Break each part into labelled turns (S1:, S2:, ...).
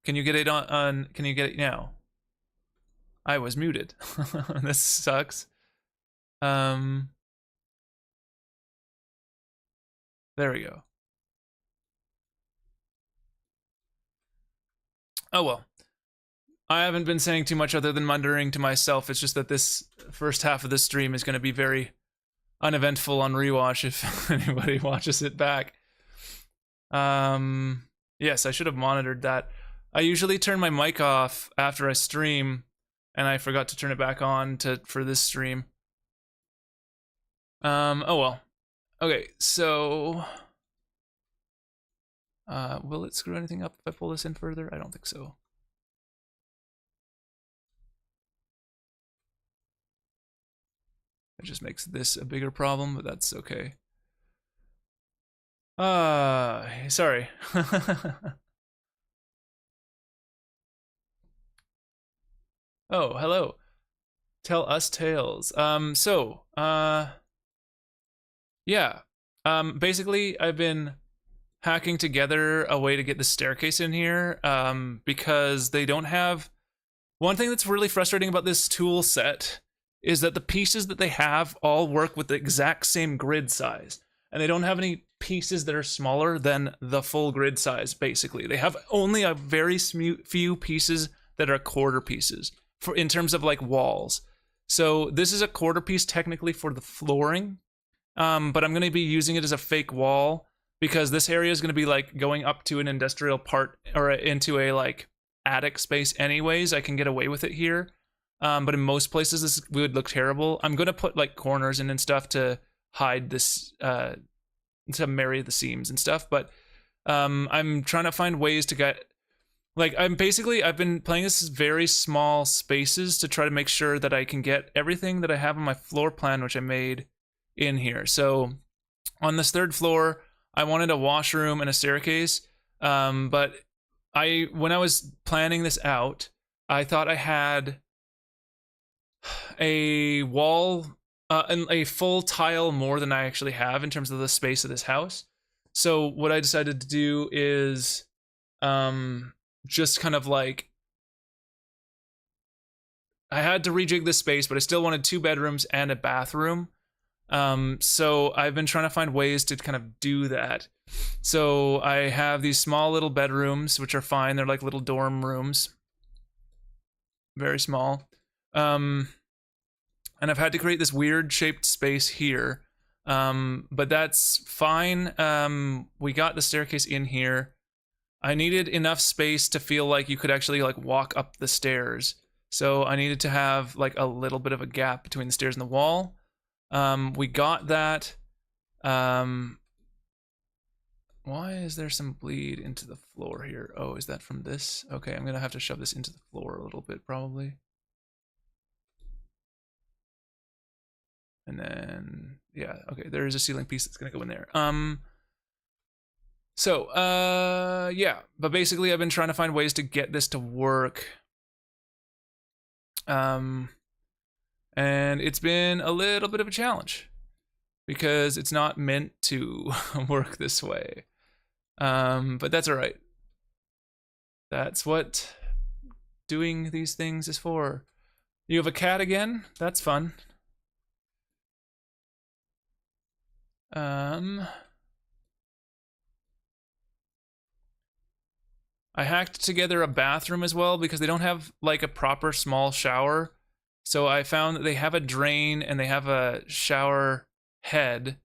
S1: Can you get it on can you get it now? I was muted. This sucks. There we go. Oh well. I haven't been saying too much other than muttering to myself. It's just that this first half of the stream is going to be very uneventful on rewatch if anybody watches it back. Yes, I should have monitored that. I usually turn my mic off after I stream, and I forgot to turn it back on for this stream. Oh well. Okay, so will it screw anything up if I pull this in further? I don't think so. It just makes this a bigger problem, but that's okay. Sorry. Oh, hello. Tell us tales. Yeah. Basically, I've been hacking together a way to get the staircase in here, because they don't have... One thing that's really frustrating about this tool set is that the pieces that they have all work with the exact same grid size, and they don't have any pieces that are smaller than the full grid size, basically. They have only a very few pieces that are quarter pieces in terms of like walls. So this is a quarter piece technically for the flooring, but I'm going to be using it as a fake wall because this area is going to be like going up to an industrial part or into a like attic space anyways. I can get away with it here, but in most places this would look terrible. I'm going to put like corners in and stuff to hide this, to marry the seams and stuff, but I'm trying to find ways to get... Like, I've been playing this very small spaces to try to make sure that I can get everything that I have on my floor plan, which I made, in here. So, on this third floor, I wanted a washroom and a staircase, but when I was planning this out, I thought I had a wall, and a full tile more than I actually have in terms of the space of this house. So, what I decided to do is... just kind of like, I had to rejig this space, but I still wanted 2 bedrooms and a bathroom. So I've been trying to find ways to kind of do that. So I have these small little bedrooms, which are fine. They're like little dorm rooms, very small. And I've had to create this weird shaped space here. But that's fine. We got the staircase in here. I needed enough space to feel like you could actually like walk up the stairs. So I needed to have like a little bit of a gap between the stairs and the wall. We got that. Why is there some bleed into the floor here? Oh, is that from this? Okay, I'm gonna have to shove this into the floor a little bit probably. And then, yeah, okay, there is a ceiling piece that's gonna go in there. Yeah, but basically I've been trying to find ways to get this to work. And it's been a little bit of a challenge because it's not meant to work this way. But that's all right. That's what doing these things is for. You have a cat again? That's fun. I hacked together a bathroom as well because they don't have like a proper small shower. So I found that they have a drain and they have a shower head.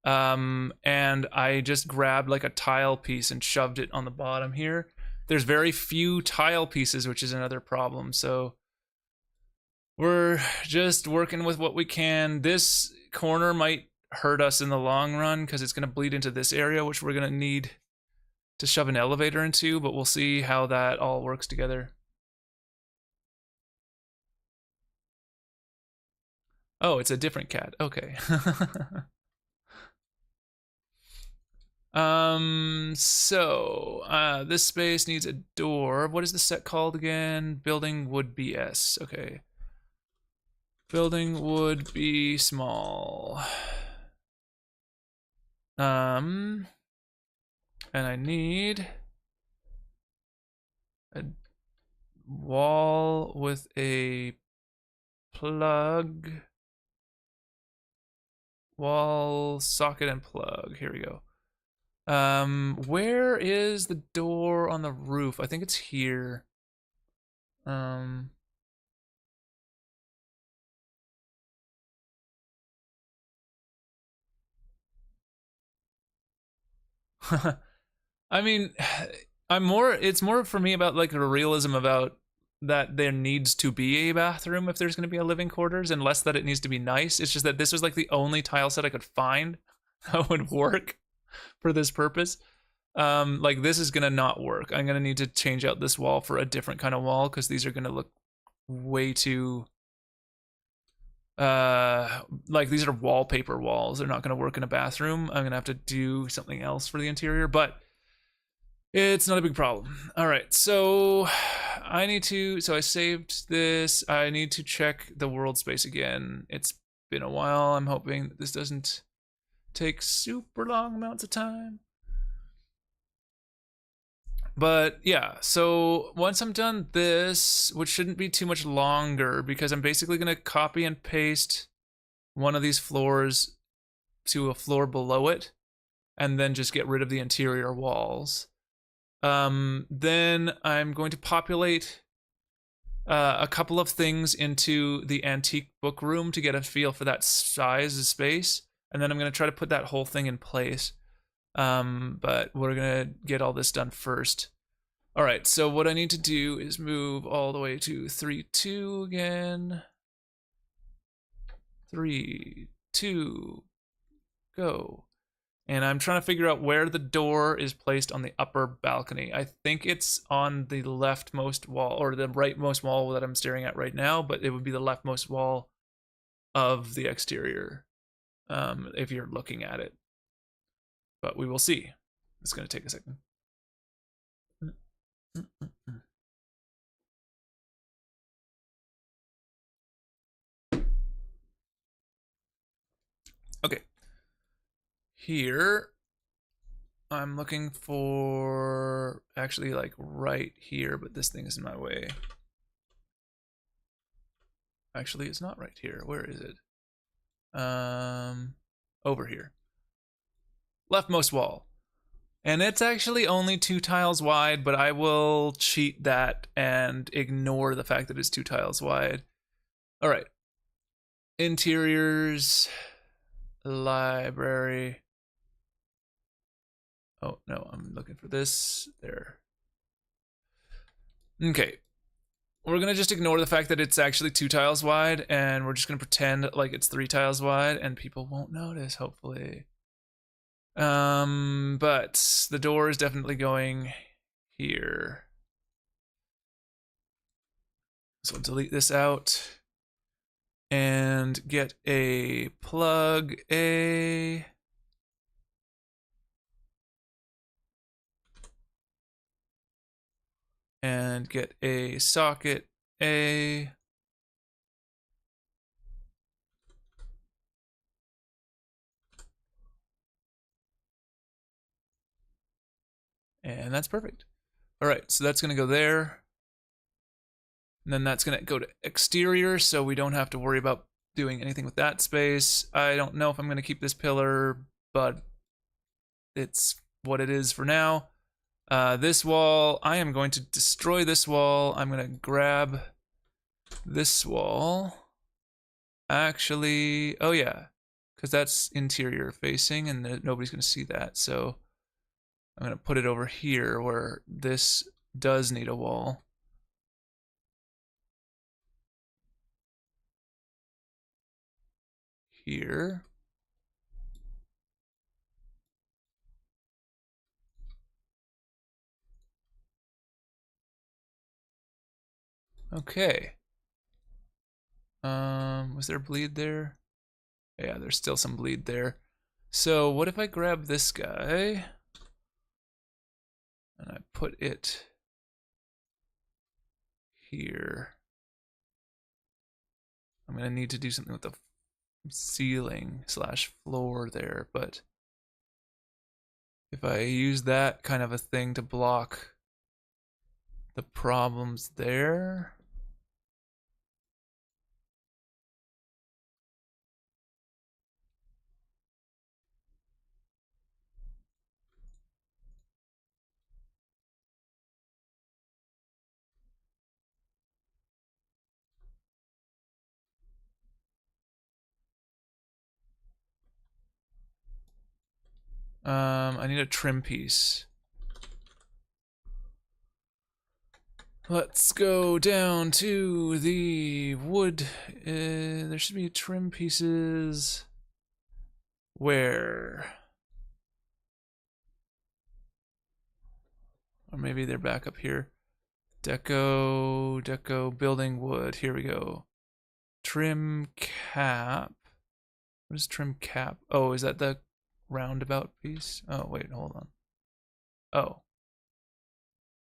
S1: And I just grabbed like a tile piece and shoved it on the bottom here. There's very few tile pieces, which is another problem. So we're just working with what we can. This corner might hurt us in the long run because it's going to bleed into this area, which we're going to need to shove an elevator into, but we'll see how that all works together. Oh, it's a different cat. Okay. This space needs a door. What is the set called again? Building would be S. Okay. Building would be small. And I need a wall with a plug, wall, socket, and plug. Here we go. Where is the door on the roof? I think it's here. I mean, it's more for me about like the realism about that there needs to be a bathroom if there's going to be a living quarters, and less that it needs to be nice. It's just that this was like the only tile set I could find that would work for this purpose. Like this is gonna not work. I'm gonna need to change out this wall for a different kind of wall because these are gonna look way too like these are wallpaper walls. They're not gonna work in a bathroom. I'm gonna have to do something else for the interior, but it's not a big problem. All right, so so I saved this. I need to check the world space again. It's been a while. I'm hoping that this doesn't take super long amounts of time. But yeah, so once I'm done this, which shouldn't be too much longer because I'm basically going to copy and paste one of these floors to a floor below it and then just get rid of the interior walls. Then I'm going to populate a couple of things into the antique book room to get a feel for that size of space. And then I'm going to try to put that whole thing in place. But we're going to get all this done first. All right, so what I need to do is move all the way to 3, 2 again. 3, 2, go. And I'm trying to figure out where the door is placed on the upper balcony. I think it's on the leftmost wall, or the rightmost wall that I'm staring at right now, but it would be the leftmost wall of the exterior, if you're looking at it. But we will see. It's going to take a second. Okay. Here, I'm looking for actually like right here, but this thing is in my way. Actually, it's not right here. Where is it? Over here. Leftmost wall. And it's actually only 2 tiles wide, but I will cheat that and ignore the fact that it's 2 tiles wide. All right. Interiors, library. Oh, no, I'm looking for this. There. Okay. We're going to just ignore the fact that it's actually 2 tiles wide, and we're just going to pretend like it's 3 tiles wide, and people won't notice, hopefully. But the door is definitely going here. So I'll delete this out and get a plug A. And get a socket A. And that's perfect. All right, so that's gonna go there. And then that's gonna go to exterior, so we don't have to worry about doing anything with that space. I don't know if I'm gonna keep this pillar, but it's what it is for now. This wall, I am going to destroy this wall. I'm gonna grab this wall. Actually, oh yeah, because that's interior facing and nobody's gonna see that, so I'm gonna put it over here where this does need a wall. Here. Okay. Was there bleed there? Yeah, there's still some bleed there. So what if I grab this guy and I put it here? I'm gonna need to do something with the ceiling slash floor there, but if I use that kind of a thing to block the problems there. I need a trim piece. Let's go down to the wood. There should be trim pieces. Where? Or maybe they're back up here. Deco, building wood. Here we go. Trim cap. What is trim cap? Oh, is that the roundabout piece? Oh, wait, hold on. Oh.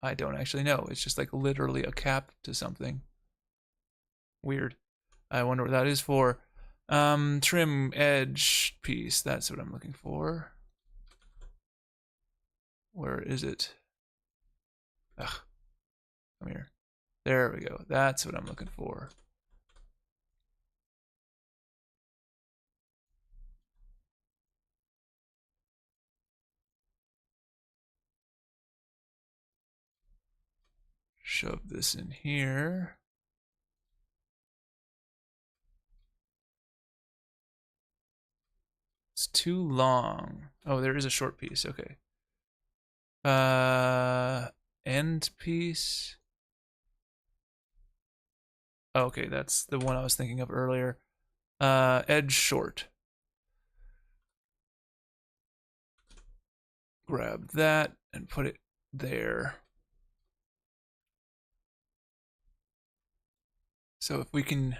S1: I don't actually know. It's just like literally a cap to something. Weird. I wonder what that is for. Trim edge piece. That's what I'm looking for. Where is it? Ugh. Come here. There we go. That's what I'm looking for. Shove this in here. It's too long. Oh, there is a short piece. Okay. End piece. Okay, that's the one I was thinking of earlier. Edge short. Grab that and put it there. So if we can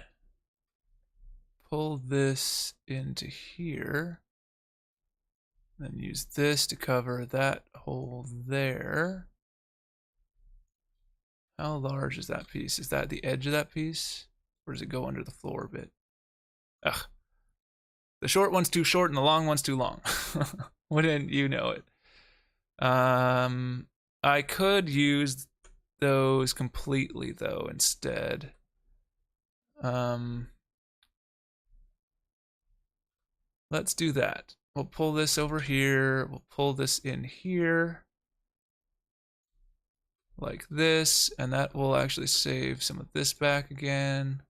S1: pull this into here, then use this to cover that hole there. How large is that piece? Is that the edge of that piece? Or does it go under the floor a bit? Ugh. The short one's too short and the long one's too long. Wouldn't you know it? I could use those completely though instead. Let's do that. We'll pull this over here. We'll pull this in here. Like this, and that will actually save some of this back again.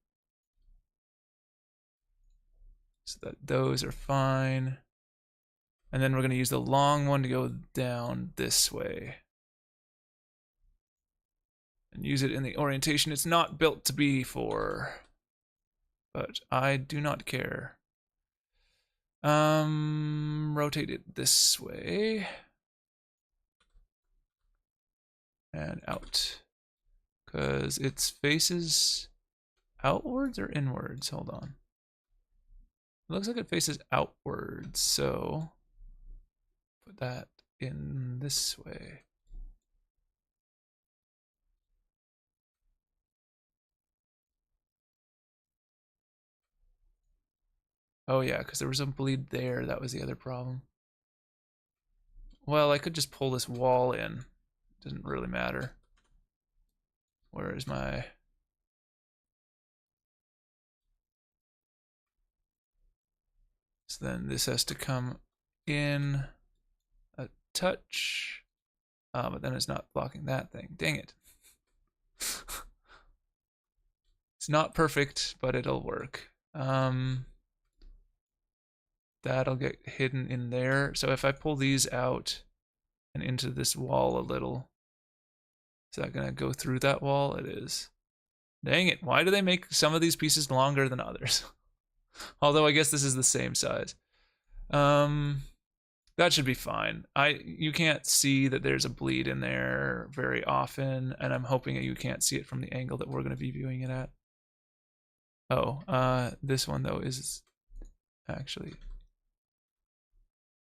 S1: So that those are fine. And then we're going to use the long one to go down this way. And use it in the orientation it's not built to be for. But I do not care. Rotate it this way. And out. Because its faces outwards or inwards? Hold on. It looks like it faces outwards, so put that in this way. Oh yeah, because there was a bleed there. That was the other problem. Well, I could just pull this wall in. Doesn't really matter. Where is my... So then this has to come in a touch. But then it's not blocking that thing. Dang it. It's not perfect, but it'll work. That'll get hidden in there. So if I pull these out and into this wall a little, is that gonna go through that wall? It is. Dang it, why do they make some of these pieces longer than others? Although I guess this is the same size. That should be fine. You can't see that there's a bleed in there very often, and I'm hoping that you can't see it from the angle that we're gonna be viewing it at. Oh, this one though is actually,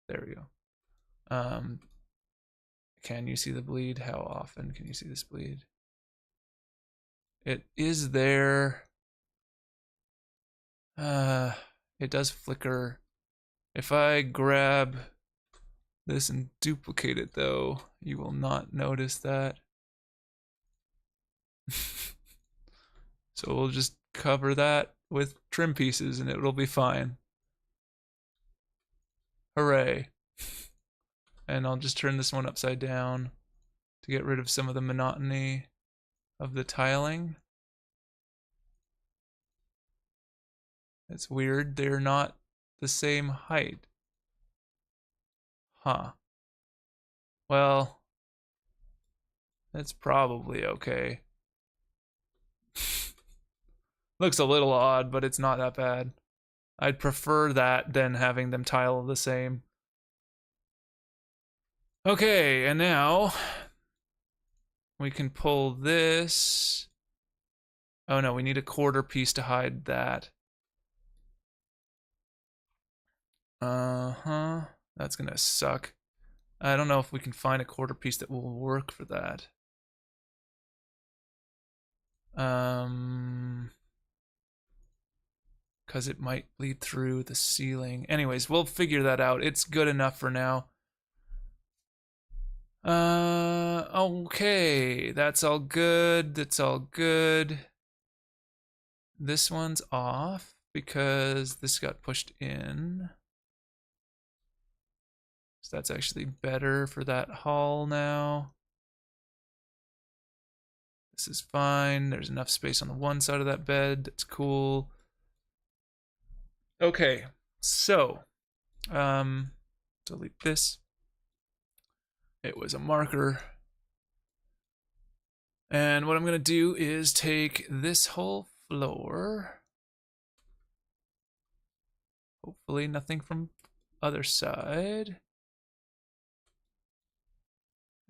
S1: there we go. Can you see the bleed? How often can you see this bleed? It is there. It does flicker. If I grab this and duplicate it though, you will not notice that. So we'll just cover that with trim pieces and it'll be fine. Hooray. And I'll just turn this one upside down to get rid of some of the monotony of the tiling. It's weird, they're not the same height. Huh. Well, that's probably okay. Looks a little odd, but it's not that bad. I'd prefer that than having them tile the same. Okay, and now we can pull this. Oh no, we need a quarter piece to hide that. Uh-huh. That's gonna suck. I don't know if we can find a quarter piece that will work for that. Because it might bleed through the ceiling. Anyways, we'll figure that out. It's good enough for now. Okay. That's all good. That's all good. This one's off because this got pushed in. So that's actually better for that hall now. This is fine. There's enough space on the one side of that bed. That's cool. Okay, so delete this. It was a marker. And what I'm gonna do is take this whole floor. Hopefully nothing from other side.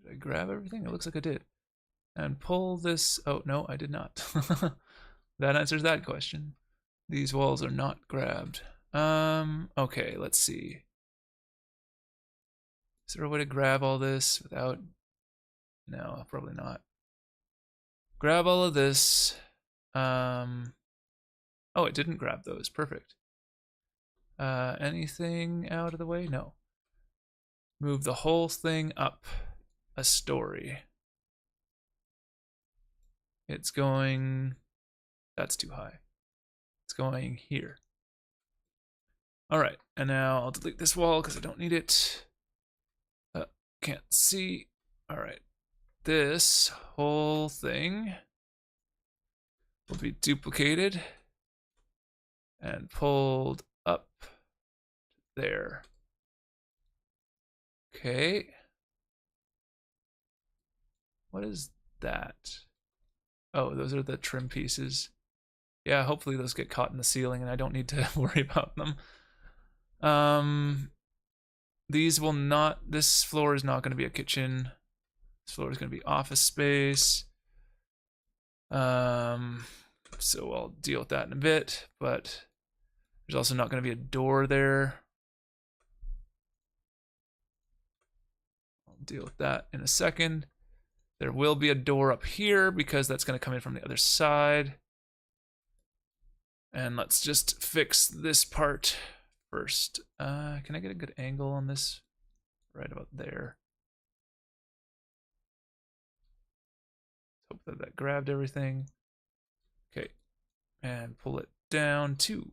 S1: Did I grab everything? It looks like I did. And pull this, oh no, I did not. That answers that question. These walls are not grabbed. Okay, let's see. Is there a way to grab all this without, no, probably not. Grab all of this. Oh, it didn't grab those, perfect. Anything out of the way? No. Move the whole thing up a story. It's going, that's too high. It's going here. All right, and now I'll delete this wall because I don't need it. Can't see. All right, this whole thing will be duplicated and pulled up there. Okay. What is that? Oh, those are the trim pieces. Yeah, hopefully those get caught in the ceiling and I don't need to worry about them. These will not, this floor is not going to be a kitchen. This floor is going to be office space. So I'll deal with that in a bit, but there's also not going to be a door there. I'll deal with that in a second. There will be a door up here because that's going to come in from the other side. And let's just fix this part first. Can I get a good angle on this? Right about there. Hope that that grabbed everything. Okay, and pull it down too.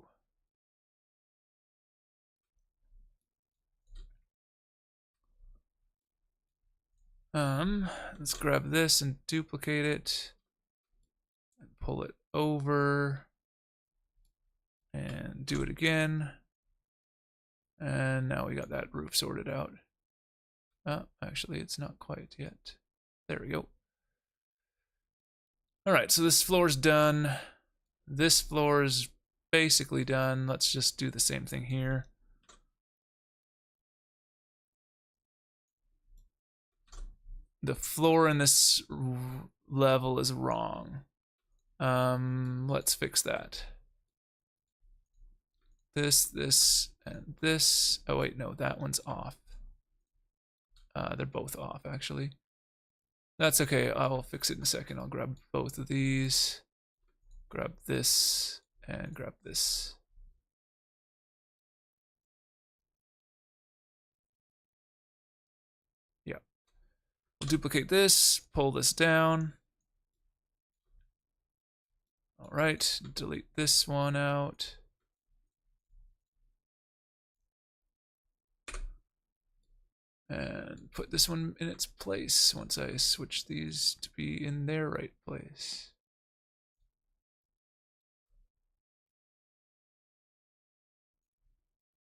S1: Let's grab this and duplicate it and pull it over and do it again. And now we got that roof sorted out. Actually, it's not quite yet. There we go. All right, so this floor's done. This floor is basically done. Let's just do the same thing here. The floor in this level is wrong. Let's fix that. This, and this. Oh wait, no, that one's off. They're both off, actually. That's okay, I'll fix it in a second. I'll grab both of these, grab this, and grab this. Yeah. We'll duplicate this, pull this down, All right, delete this one out. And put this one in its place once I switch these to be in their right place.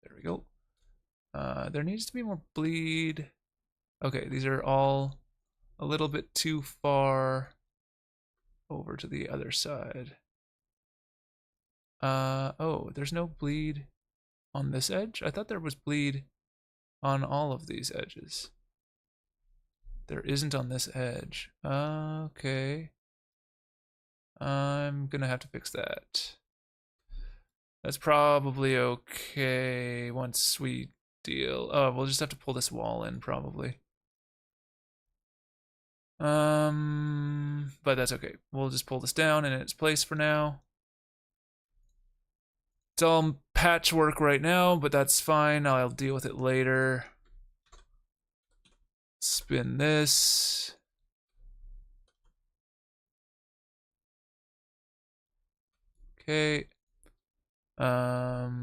S1: There we go. There needs to be more bleed. Okay, these are all a little bit too far over to the other side. Oh, there's no bleed on this edge? I thought there was bleed on all of these edges. There isn't on this edge. Okay. I'm gonna have to fix that. That's probably okay once we deal. Oh, we'll just have to pull this wall in probably. But that's okay. We'll just pull this down in its place for now. It's all patchwork right now, but that's fine. I'll deal with it later. Spin this. Okay. Yeah.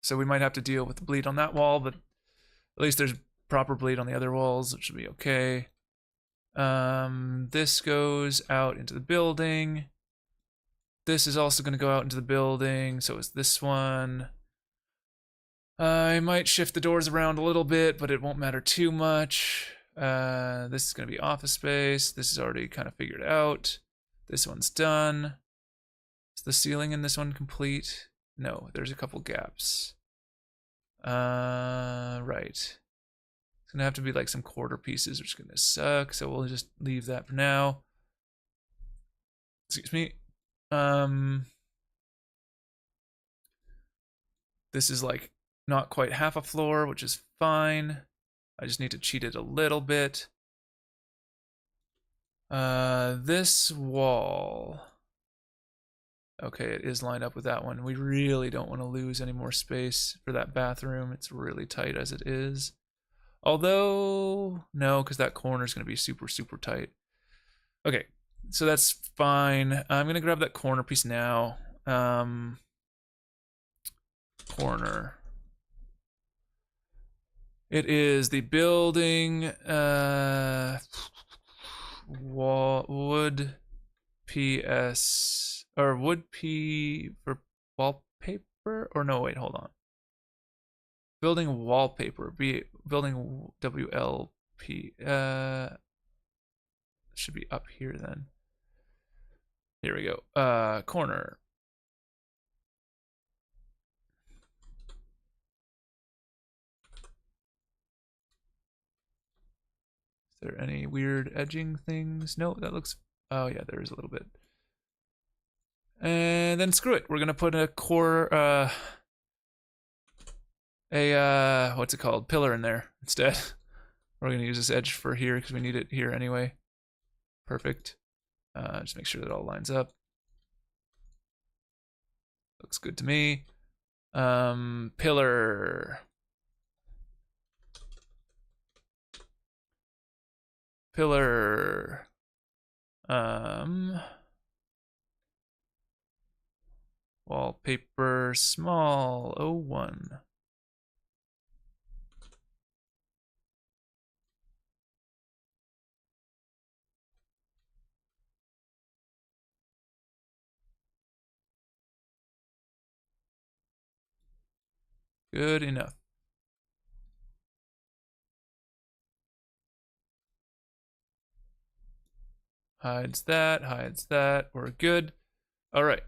S1: So we might have to deal with the bleed on that wall, but at least there's proper bleed on the other walls. It should be okay. This goes out into the building. This is also going to go out into the building. So is this one. I might shift the doors around a little bit, but it won't matter too much. This is going to be office space. This is already kind of figured out. This one's done. Is the ceiling in this one complete? No, there's a couple gaps. Right. It's gonna have to be like some quarter pieces, which is gonna suck. So we'll just leave that for now. Excuse me. This is like not quite half a floor, which is fine. I just need to cheat it a little bit. This wall. Okay, it is lined up with that one. We really don't want to lose any more space for that bathroom. It's really tight as it is. Although, no, because that corner is going to be super, super tight. Okay, so that's fine. I'm going to grab that corner piece now. Corner. It is the building wood PS or wood P for wallpaper, or no, wait, hold on. Building wallpaper, building WLP. Should be up here then. Here we go. Corner. Is there any weird edging things? No, that looks. Oh yeah, there is a little bit. And then screw it. We're gonna put a what's it called? Pillar in there instead. We're gonna use this edge for here because we need it here anyway. Perfect. Just make sure that all lines up. Looks good to me. Pillar. Pillar. Wallpaper small 01. Good enough. Hides that, hides that. We're good. All right.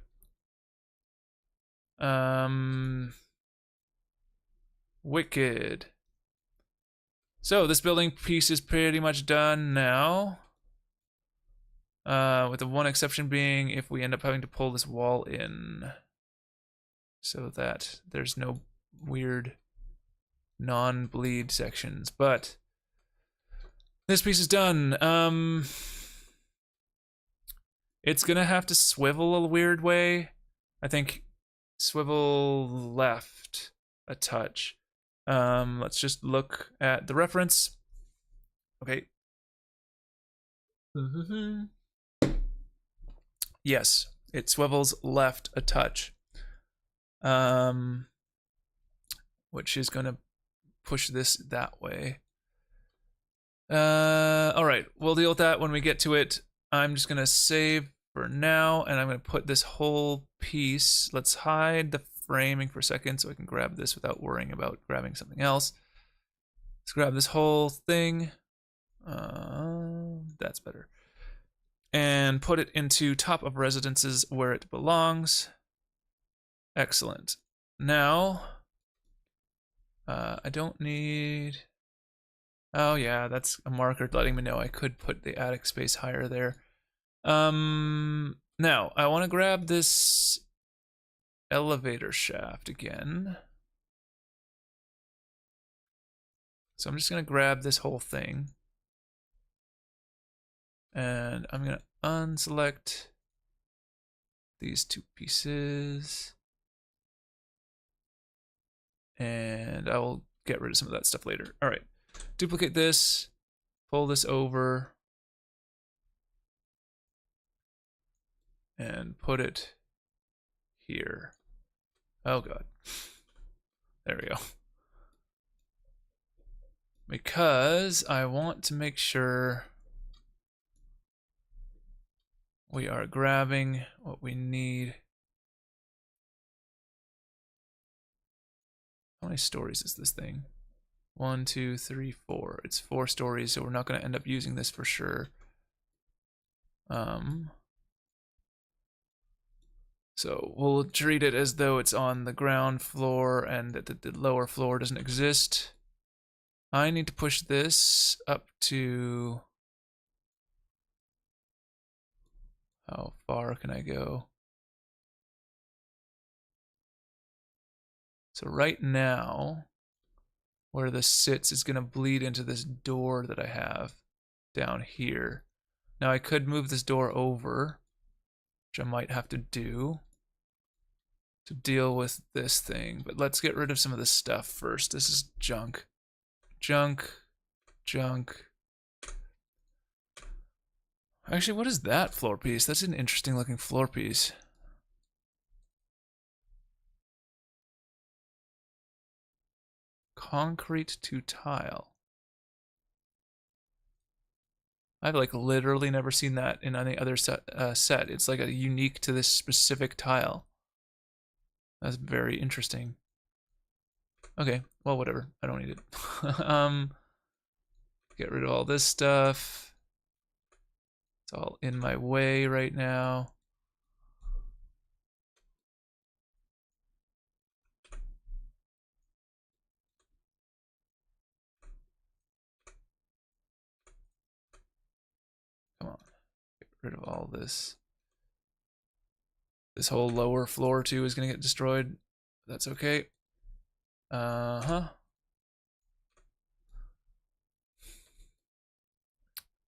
S1: Wicked. So this building piece is pretty much done now. With the one exception being if we end up having to pull this wall in so that there's no weird non-bleed sections. But this piece is done. It's gonna have to swivel a weird way. I think swivel left a touch. Let's just look at the reference. Okay. Yes, it swivels left a touch. Which is going to push this that way. All right, we'll deal with that when we get to it. I'm just going to save for now, and I'm going to put this whole piece. Let's hide the framing for a second so I can grab this without worrying about grabbing something else. Let's grab this whole thing. That's better. And put it into top of residences where it belongs. Excellent. Now, I don't need... Oh yeah, that's a marker letting me know I could put the attic space higher there. Now, I want to grab this elevator shaft again. So I'm just going to grab this whole thing. And I'm going to unselect these two pieces. And I will get rid of some of that stuff later. All right. Duplicate this, pull this over, and put it here. Oh god. There we go. Because I want to make sure we are grabbing what we need. How many stories is this thing? 1, 2, 3, 4. It's 4 stories, so we're not going to end up using this for sure. So we'll treat it as though it's on the ground floor and that the lower floor doesn't exist. I need to push this up to... How far can I go? So right now, where this sits is going to bleed into this door that I have down here. Now I could move this door over, which I might have to do to deal with this thing. But let's get rid of some of this stuff first. This is junk. Junk. Junk. Actually, what is that floor piece? That's an interesting looking floor piece. Concrete to tile. I've like literally never seen that in any other set. It's like a unique to this specific tile. That's very interesting. Okay, well, whatever. I don't need it. Get rid of all this stuff. It's all in my way right now. Come on. Get rid of all this. This whole lower floor, too, is going to get destroyed. That's okay. Uh-huh.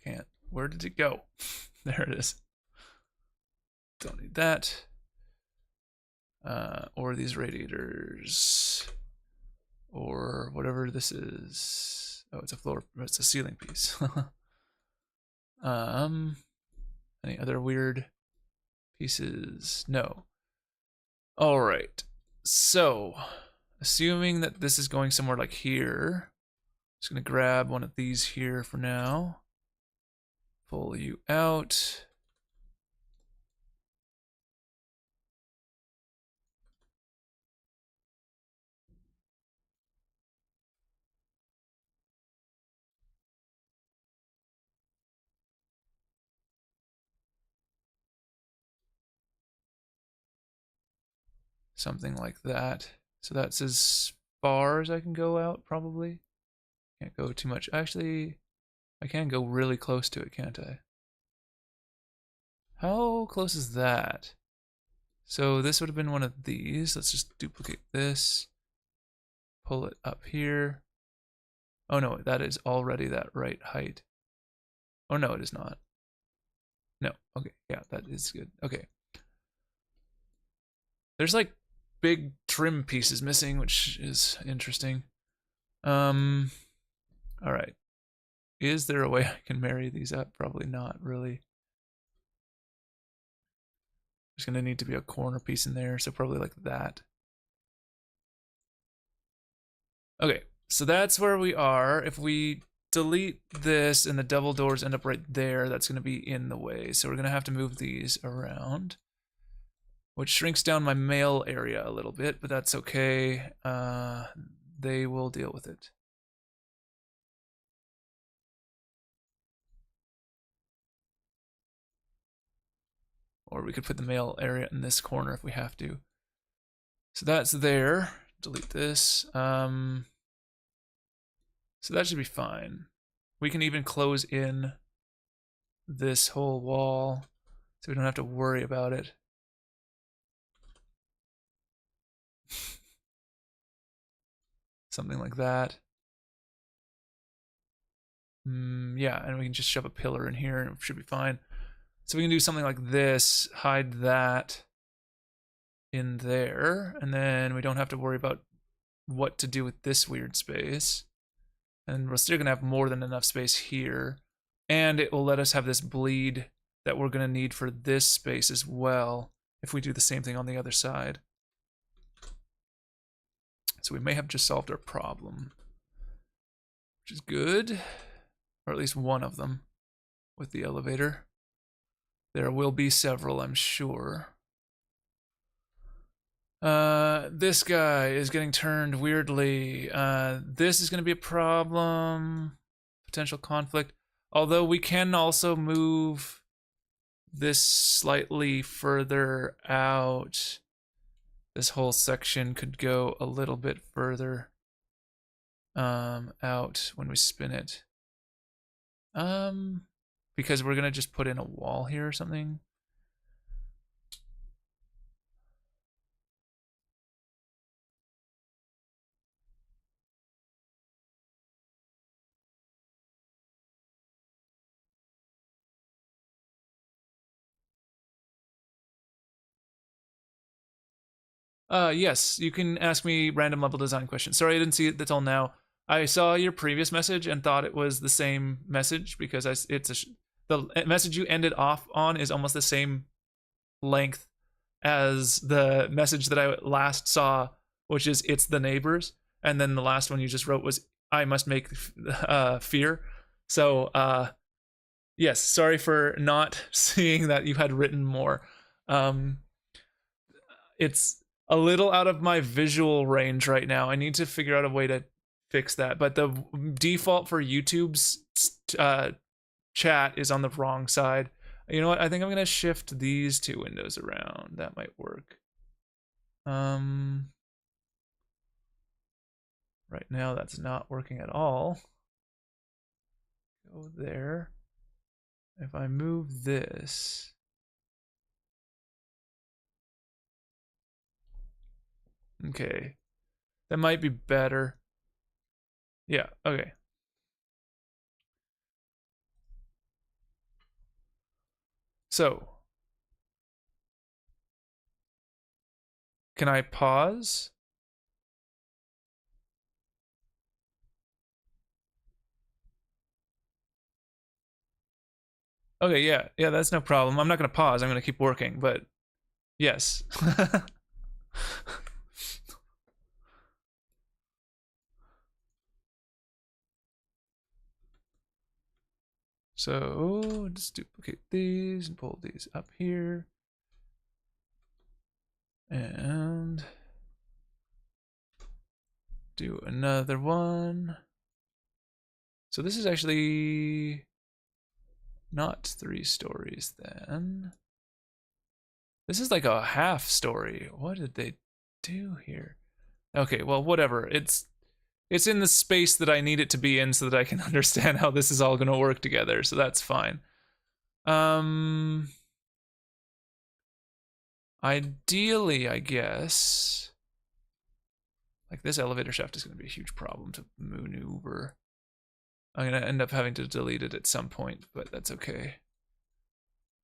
S1: Can't. Where did it go? There it is. Don't need that. Or these radiators. Or whatever this is. Oh, it's a floor. It's a ceiling piece. Any other weird pieces? No. All right. So, assuming that this is going somewhere like here, I'm just gonna grab one of these here for now. Pull you out. Something like that. So that's as far as I can go out, probably. Can't go too much. Actually, I can go really close to it, can't I? How close is that? So this would have been one of these. Let's just duplicate this. Pull it up here. Oh no, that is already that right height. Oh no, it is not. No, okay, yeah, that is good. Okay. There's like big trim pieces missing, which is interesting. All right. Is there a way I can marry these up? Probably not, really. There's going to need to be a corner piece in there, so probably like that. Okay, so that's where we are. If we delete this and the double doors end up right there, that's going to be in the way. So we're going to have to move these around, which shrinks down my mail area a little bit, but that's okay. They will deal with it. Or we could put the mail area in this corner if we have to. So that's there. Delete this. So that should be fine. We can even close in this whole wall so we don't have to worry about it. Something like that. Yeah, and we can just shove a pillar in here and it should be fine. So we can do something like this, hide that in there, and then we don't have to worry about what to do with this weird space. And we're still gonna have more than enough space here. And it will let us have this bleed that we're gonna need for this space as well if we do the same thing on the other side. So we may have just solved our problem, which is good, or at least one of them with the elevator. There will be several, I'm sure. This guy is getting turned weirdly. This is going to be a problem. Potential conflict. Although we can also move this slightly further out. This whole section could go a little bit further out when we spin it. Because we're going to just put in a wall here or something. Yes, you can ask me random level design questions. Sorry, I didn't see it until now. I saw your previous message and thought it was the same message because the message you ended off on is almost the same length as the message that I last saw, which is it's the neighbors, and then the last one you just wrote was I must make fear. So yes, sorry for not seeing that you had written more. It's a little out of my visual range right now. I need to figure out a way to fix that. But the default for YouTube's chat is on the wrong side. You know what? I think I'm gonna shift these two windows around. That might work. Right now that's not working at all. Go there. If I move this, okay, that might be better. Yeah, okay. So, can I pause? Okay, yeah, that's no problem. I'm not gonna pause. I'm gonna keep working, but yes. So just duplicate these and pull these up here. And do another one. So this is actually not 3 stories then. This is like a half story. What did they do here? Okay, well, whatever. It's in the space that I need it to be in so that I can understand how this is all going to work together. So that's fine. Ideally, I guess, like this elevator shaft is going to be a huge problem to maneuver. I'm going to end up having to delete it at some point, but that's okay.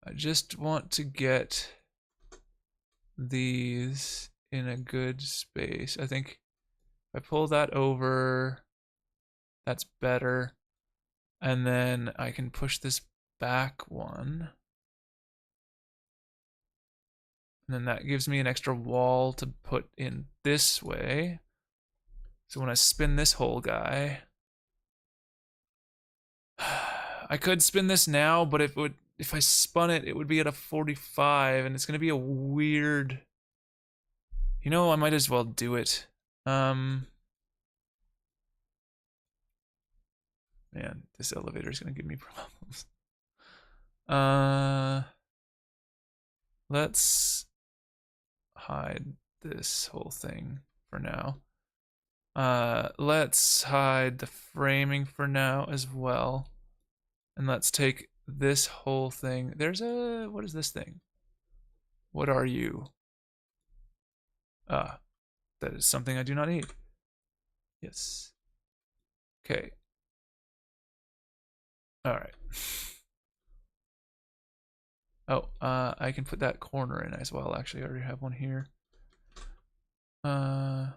S1: I just want to get these in a good space. I think if I pull that over, that's better. And then I can push this back one. And then that gives me an extra wall to put in this way. So when I spin this whole guy, I could spin this now, but if I spun it, it would be at a 45, and it's gonna be a weird. You know, I might as well do it. Man, this elevator is gonna give me problems. Let's hide this whole thing for now. Let's hide the framing for now as well. And let's take this whole thing. What is this thing? What are you? That is something I do not need. Yes. Okay. All right. Oh, I can put that corner in as well. Actually, I already have one here. No.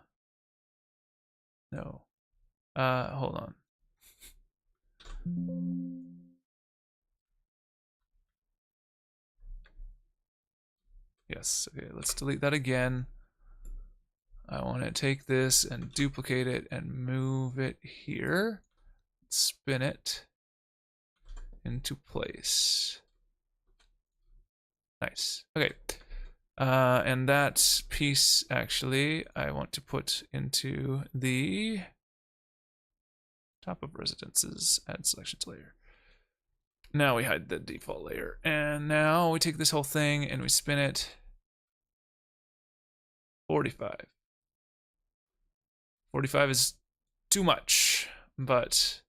S1: Hold on. Yes, okay, let's delete that again. I want to take this and duplicate it and move it here. Spin it into place. Nice. Okay. And that piece, actually, I want to put into the top of residences, add selections layer. Now we hide the default layer. And now we take this whole thing and we spin it 45. 45 is too much, but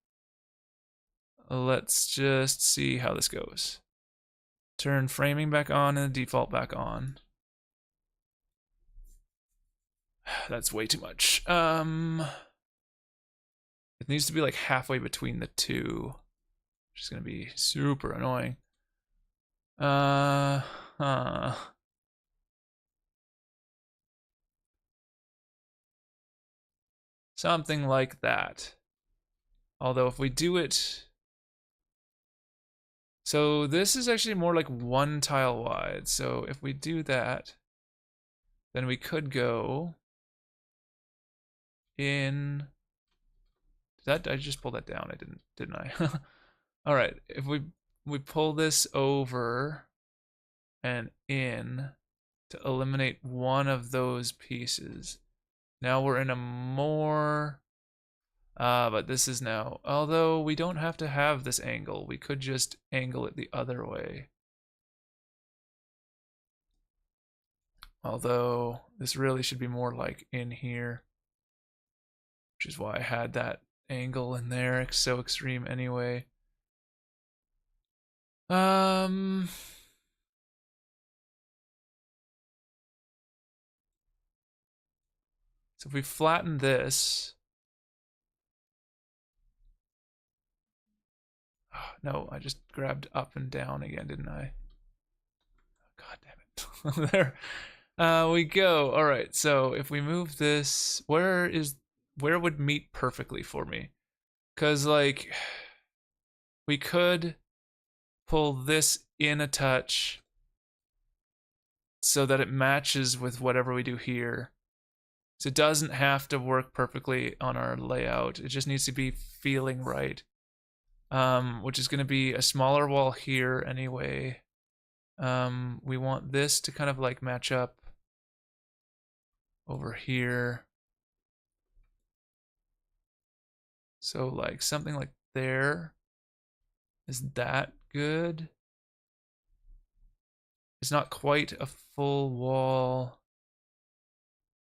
S1: let's just see how this goes. Turn framing back on and the default back on. That's way too much. It needs to be like halfway between the two, which is gonna be super annoying. Something like that. Although if we do it, so this is actually more like one tile wide. So if we do that, then we could go in. I just pulled that down. I didn't I? All right. If we pull this over and in to eliminate one of those pieces. Now we're in a more, but this is now, although we don't have to have this angle, we could just angle it the other way. Although this really should be more like in here, which is why I had that angle in there. It's so extreme anyway. So if we flatten this, oh, no, I just grabbed up and down again, didn't I? God damn it. There we go. All right, so if we move this, where would meet perfectly for me? Because like we could pull this in a touch so that it matches with whatever we do here. So it doesn't have to work perfectly on our layout. It just needs to be feeling right. Which is going to be a smaller wall here anyway. We want this to kind of like match up over here. So like something like there. Is that good? It's not quite a full wall,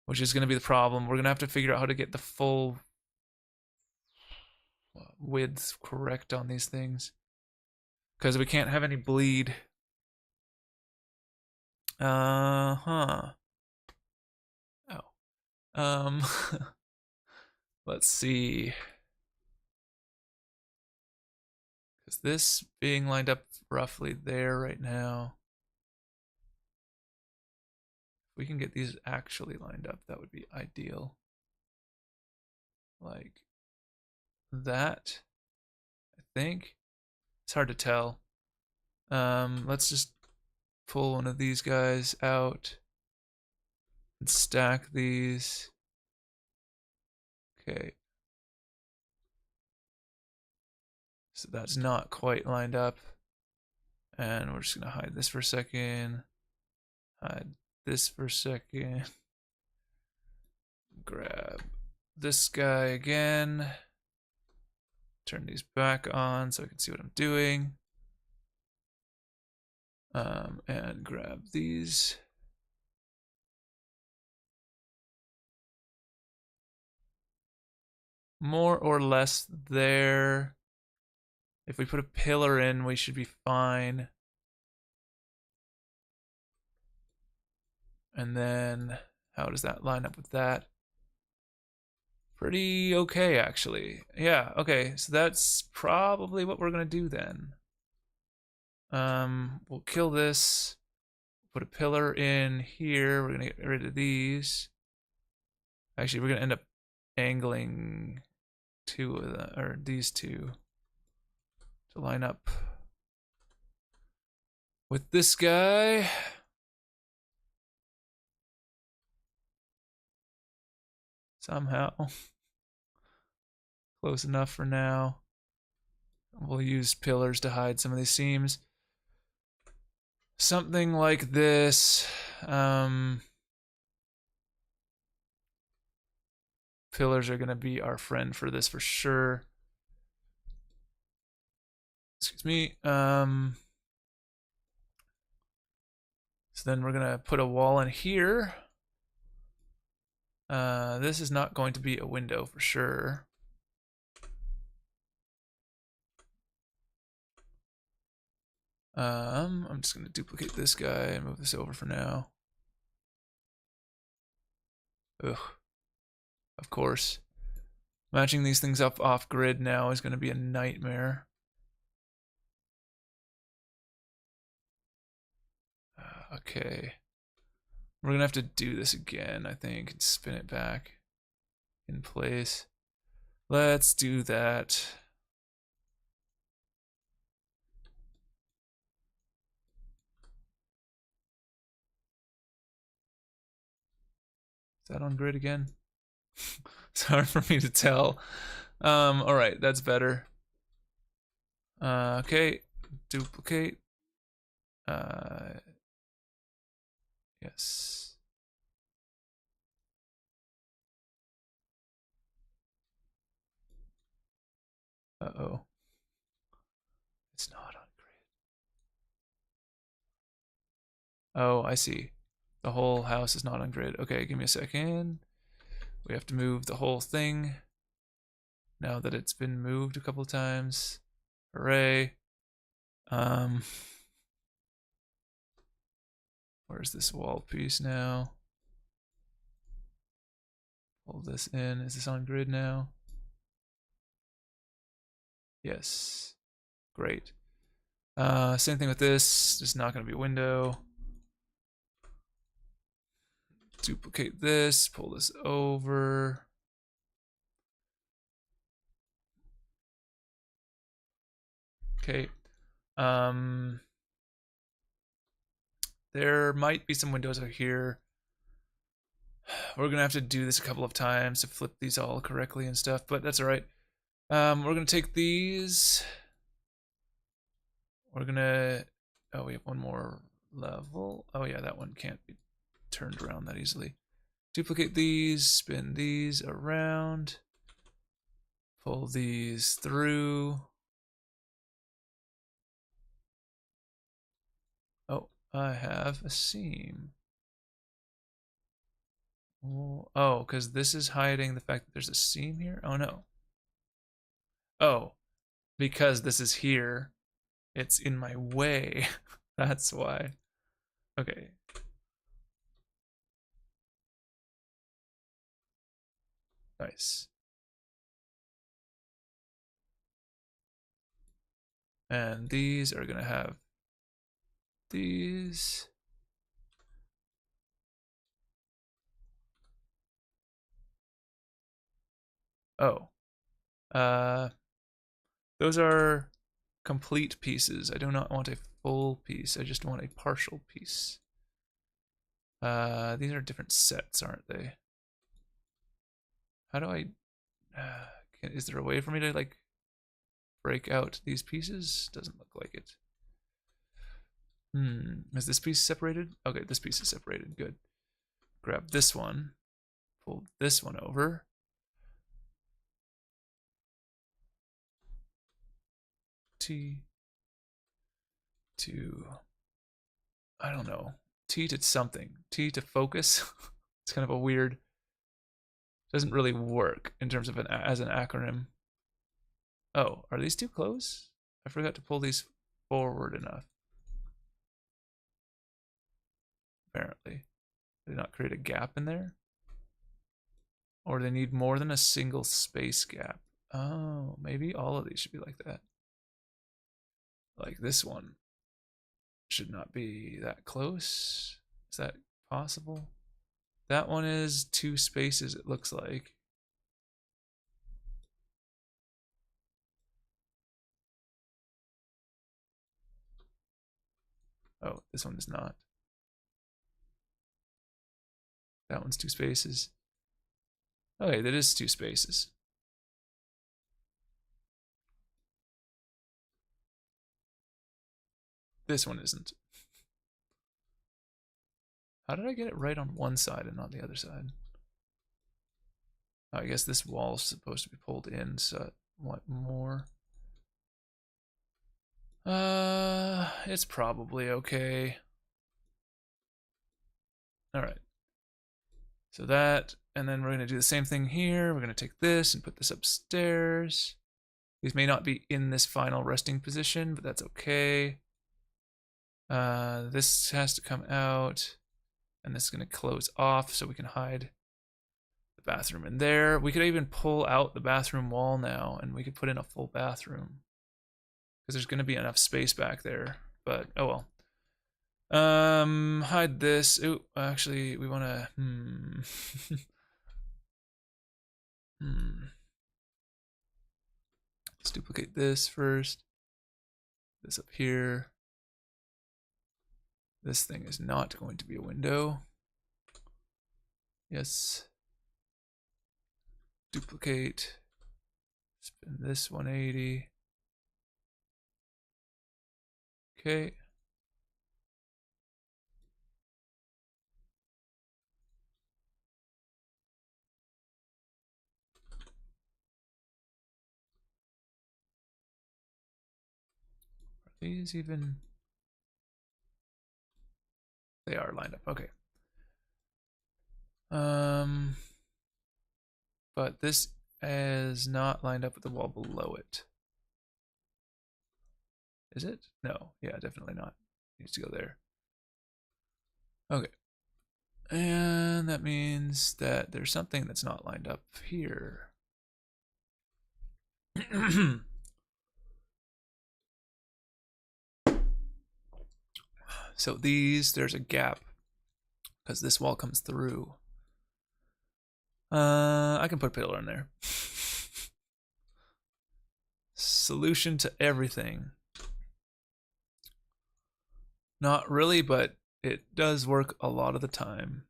S1: which is going to be the problem. We're going to have to figure out how to get the full width correct on these things, because we can't have any bleed. Oh. Let's see. Because this being lined up roughly there right now. If we can get these actually lined up, that would be ideal. Like that, I think. It's hard to tell. Let's just pull one of these guys out. and stack these. Okay. So that's not quite lined up. And we're just going to hide this for a second. Hide this for a second. Grab this guy again. Turn these back on so I can see what I'm doing. And grab these. More or less there. If we put a pillar in, we should be fine. And then how does that line up with that? Pretty okay, actually. Yeah, okay, so that's probably what we're gonna do then. We'll kill this. Put a pillar in here. We're gonna get rid of these. Actually, we're gonna end up angling two of them, or these two, to line up with this guy. Somehow. Close enough for now. We'll use pillars to hide some of these seams. Something like this. Pillars are going to be our friend for this for sure. Excuse me. So then we're going to put a wall in here. This is not going to be a window for sure. I'm just going to duplicate this guy and move this over for now. Ugh. Of course. Matching these things up off grid now is going to be a nightmare. Okay. We're going to have to do this again, I think, and spin it back in place. Let's do that. Is that on grid again? It's hard for me to tell. All right, that's better. Okay, duplicate. Yes. Uh-oh. It's not on grid. Oh, I see. The whole house is not on grid. Okay, give me a second. We have to move the whole thing. Now that it's been moved a couple of times. Hooray. Where's this wall piece now? Pull this in. Is this on grid now? Yes. Great. Same thing with this. It's not going to be a window. Duplicate this. Pull this over. Okay. There might be some windows out here. We're gonna have to do this a couple of times to flip these all correctly and stuff, but that's all right. We're gonna take these. We're gonna. Oh, we have one more level. Oh yeah, that one can't be turned around that easily. Duplicate these. Spin these around. Pull these through. Oh, I have a seam. Oh, because this is hiding the fact that there's a seam here? Oh, no. Oh, because this is here, it's in my way. That's why. Okay. Nice. And these are going to have these. Oh. Those are complete pieces. I do not want a full piece. I just want a partial piece. These are different sets, aren't they? How do I... is there a way for me to, like, break out these pieces? Doesn't look like it. Is this piece separated? Okay, this piece is separated. Good. Grab this one. Pull this one over. T to... I don't know. T to something. T to focus. It's kind of a weird... Doesn't really work in terms of as an acronym. Oh, are these too close? I forgot to pull these forward enough. Apparently. Did they not create a gap in there? Or they need more than a single space gap. Oh, maybe all of these should be like that. Like this one should not be that close. Is that possible? That one is 2 spaces, it looks like. Oh, this one is not. That one's 2 spaces. Okay, that is 2 spaces. This one isn't. How did I get it right on one side and not the other side? Oh, I guess this wall is supposed to be pulled in, so I want more. It's probably okay. All right. So that, and then we're going to do the same thing here. We're going to take this and put this upstairs. These may not be in this final resting position, but that's okay. This has to come out, and this is going to close off so we can hide the bathroom in there. We could even pull out the bathroom wall now, and we could put in a full bathroom because there's going to be enough space back there. But oh well. Hide this. Ooh, actually, we want to. Let's duplicate this first. This up here. This thing is not going to be a window. Yes. Duplicate. Spin this 180. Okay. Are these even... They are lined up. Okay. But this is not lined up with the wall below it. Is it? No. Yeah, definitely not. It needs to go there. Okay. And that means that there's something that's not lined up here. So there's a gap because this wall comes through. I can put a pillar in there. Solution to everything. Not really, but it does work a lot of the time.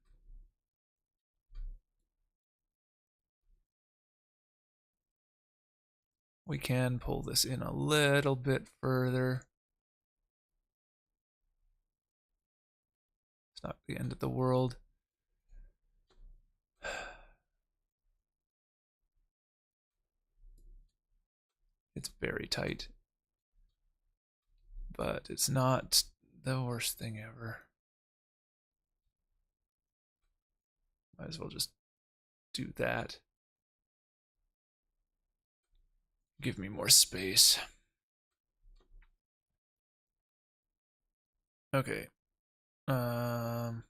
S1: We can pull this in a little bit further. It's not the end of the world. It's very tight. But it's not the worst thing ever. Might as well just do that. Give me more space. Okay. From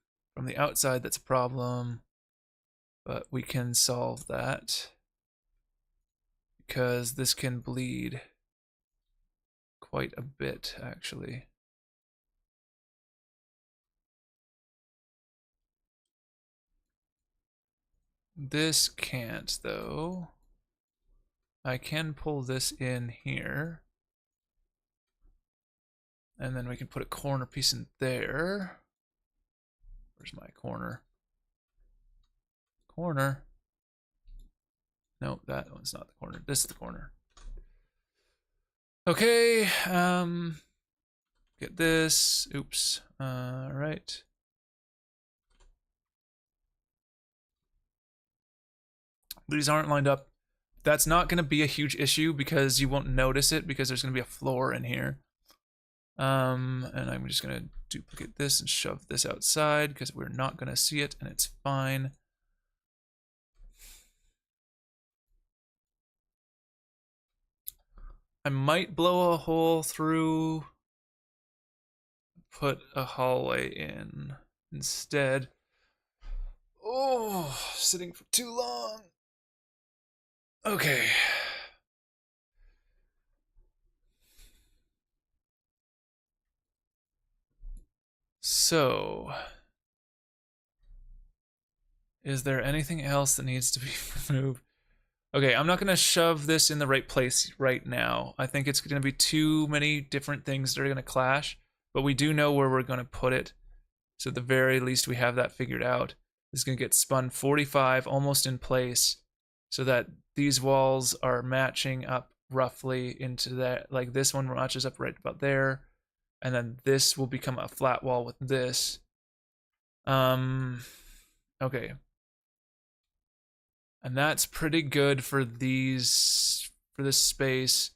S1: the outside, that's a problem. But we can solve that. Because this can bleed quite a bit, actually. This can't, though. I can pull this in here. And then we can put a corner piece in there. Where's my corner? Corner. No, that one's not the corner. This is the corner. Okay, get this. Oops. All right. These aren't lined up. That's not going to be a huge issue because you won't notice it because there's going to be a floor in here. And I'm just going to duplicate this and shove this outside because we're not going to see it and it's fine. I might blow a hole through, put a hallway in instead. Oh, sitting for too long. Okay. So, is there anything else that needs to be removed? Okay, I'm not going to shove this in the right place right now. I think it's going to be too many different things that are going to clash, but we do know where we're going to put it. So at the very least, we have that figured out. This is going to get spun 45 almost in place so that these walls are matching up roughly into that. Like this one matches up right about there. And then this will become a flat wall with this. Okay. And that's pretty good for this space.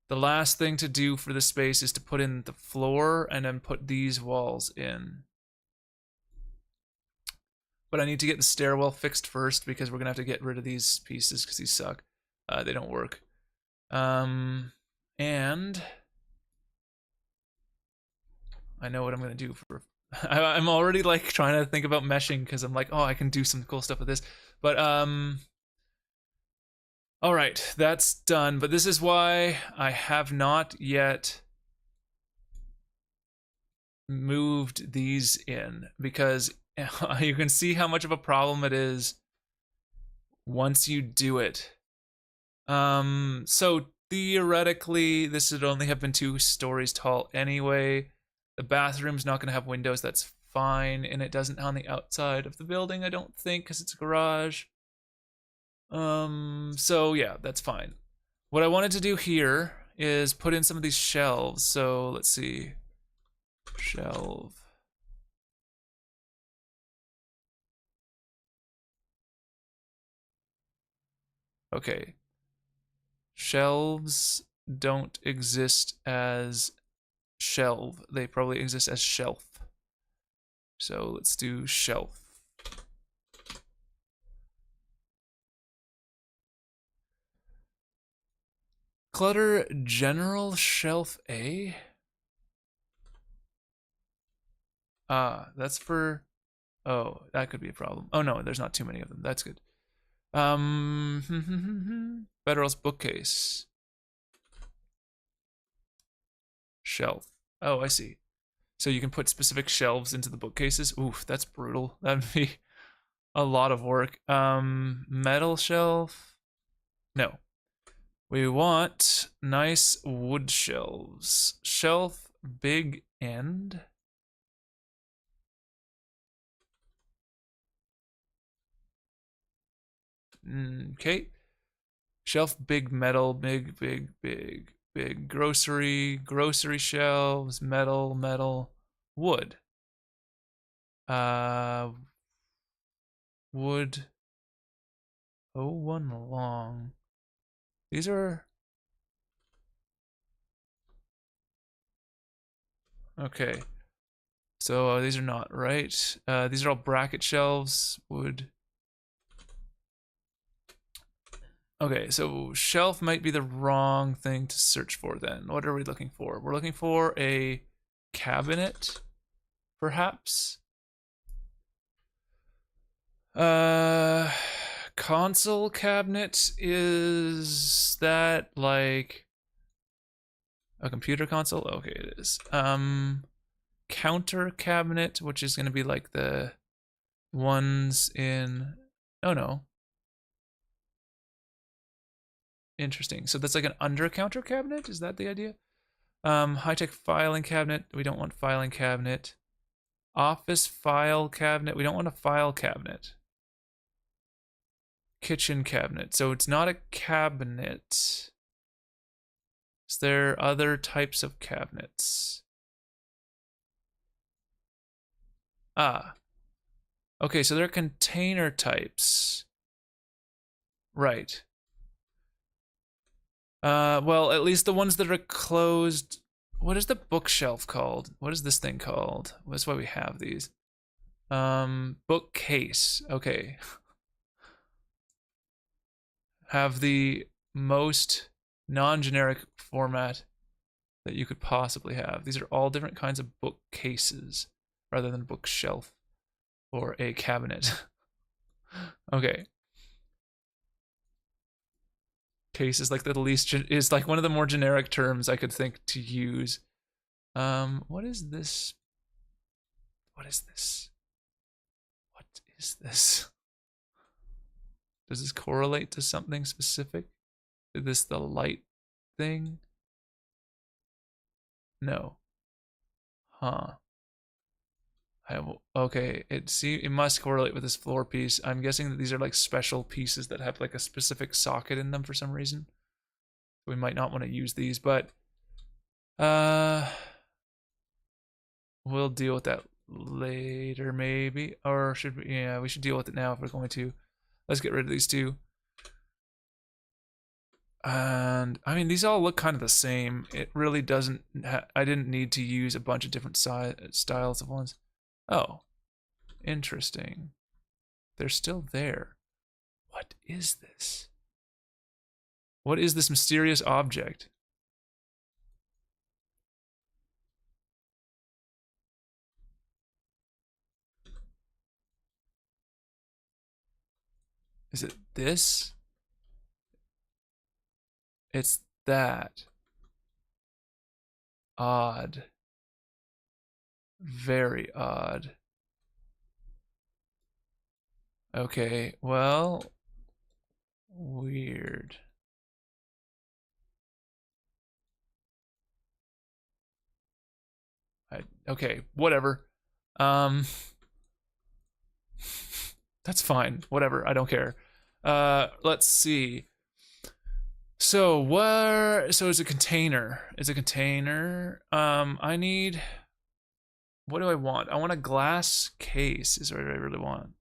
S1: The last thing to do for the space is to put in the floor and then put these walls in. But I need to get the stairwell fixed first because we're gonna have to get rid of these pieces because these suck. They don't work. And I know what I'm gonna do for. I'm already like trying to think about meshing because I'm like, oh, I can do some cool stuff with this. But all right, that's done. But this is why I have not yet moved these in because you can see how much of a problem it is once you do it. So theoretically, this would only have been 2 stories tall anyway. The bathroom's not going to have windows. That's fine, and it doesn't on the outside of the building, I don't think, because it's a garage. So yeah, that's fine. What I wanted to do here is put in some of these shelves. So let's see. Shelve. Okay. Shelves don't exist as shelve. They probably exist as shelf. So let's do shelf. Clutter general shelf A? That's for, oh, that could be a problem. Oh no, there's not too many of them. That's good. Federal's bookcase. Shelf. Oh, I see. So you can put specific shelves into the bookcases. Oof, that's brutal. That'd be a lot of work. Metal shelf. No. We want nice wood shelves. Shelf big end. Okay. Shelf big metal, big grocery shelves, metal, wood. Wood. Oh, one long. These are okay. So these are not right. These are all bracket shelves. Wood. Okay, so shelf might be the wrong thing to search for then. What are we looking for? We're looking for a cabinet, perhaps. Console cabinet, is that like a computer console? Okay, it is. Counter cabinet, which is gonna be like the ones in, oh no. Interesting. So that's like an under counter cabinet? Is that the idea? High-tech filing cabinet. We don't want filing cabinet. Office file cabinet. We don't want a file cabinet. Kitchen cabinet. So it's not a cabinet. Is there other types of cabinets? Ah. Okay, so they're container types. Right. Well, at least the ones that are closed. What is the bookshelf called? What is this thing called? That's why we have these. Bookcase. Okay. Have the most non-generic format that you could possibly have. These are all different kinds of bookcases rather than bookshelf or a cabinet. Okay. Case is like the least is like one of the more generic terms I could think to use. What is this? What is this? What is this? Does this correlate to something specific? Is this the light thing? No. Huh. Okay, it must correlate with this floor piece. I'm guessing that these are like special pieces that have like a specific socket in them for some reason. We might not want to use these, but we'll deal with that later maybe. Or should we? Yeah, we should deal with it now if we're going to. Let's get rid of these two. And I mean, these all look kind of the same. It really doesn't. I didn't need to use a bunch of different styles of ones. Oh, interesting. They're still there. What is this? What is this mysterious object? Is it this? It's that. Odd. Very odd. Okay, well, weird. Okay, whatever. Um, that's fine. Whatever. I don't care. Let's see. So where? So it's a container. It's a container. I need. What do I want? I want a glass case. Is what I really want.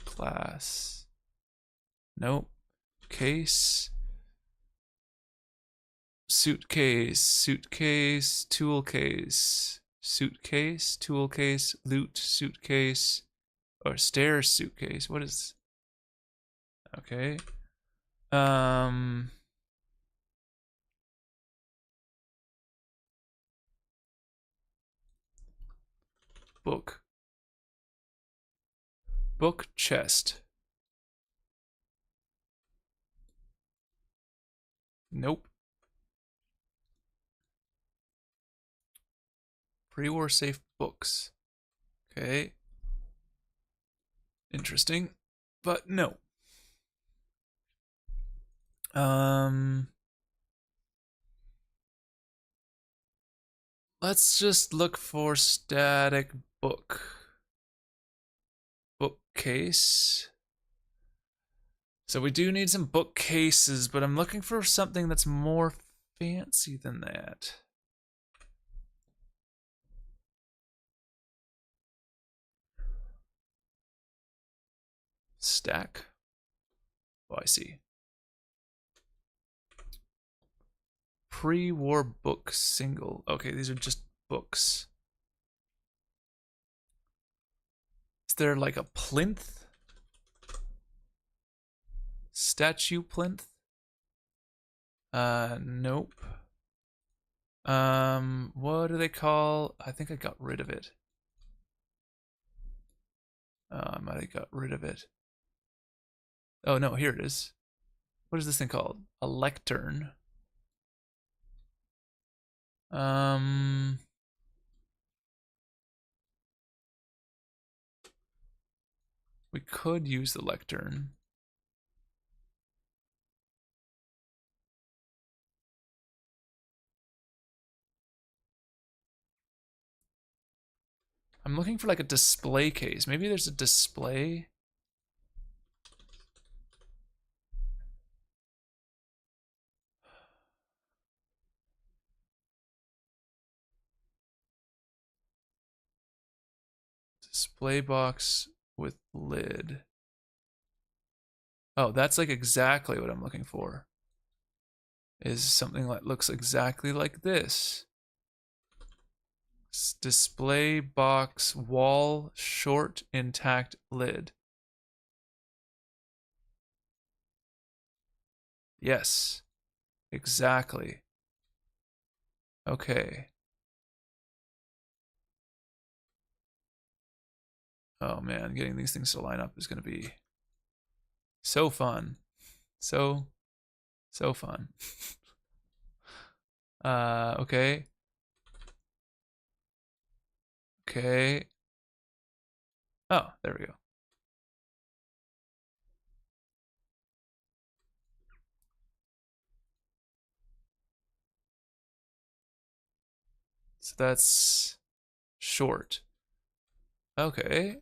S1: Glass. Nope. Case. Suitcase. Suitcase. Tool case. Suitcase. Tool case. Loot. Suitcase. Or stairs suitcase. What is? Okay. Book. Book chest. Nope. Pre-war safe books. Okay. Interesting. But no. Let's just look for static book. Bookcase. So we do need some bookcases, but I'm looking for something that's more fancy than that. Stack. Oh, I see. Pre-war book single. Okay, these are just books. Is there like a plinth? Statue plinth? Nope. What do they call? I think I got rid of it. I might have got rid of it. Oh no, here it is. What is this thing called? A lectern. We could use the lectern. I'm looking for like a display case. Maybe there's a display. Display box with lid. Oh, that's like exactly what I'm looking for. Is something that looks exactly like this. Display box wall short intact lid. Yes, exactly. Okay. Oh man, getting these things to line up is going to be so fun. So fun. Okay. Okay. Oh, there we go. So that's short. Okay.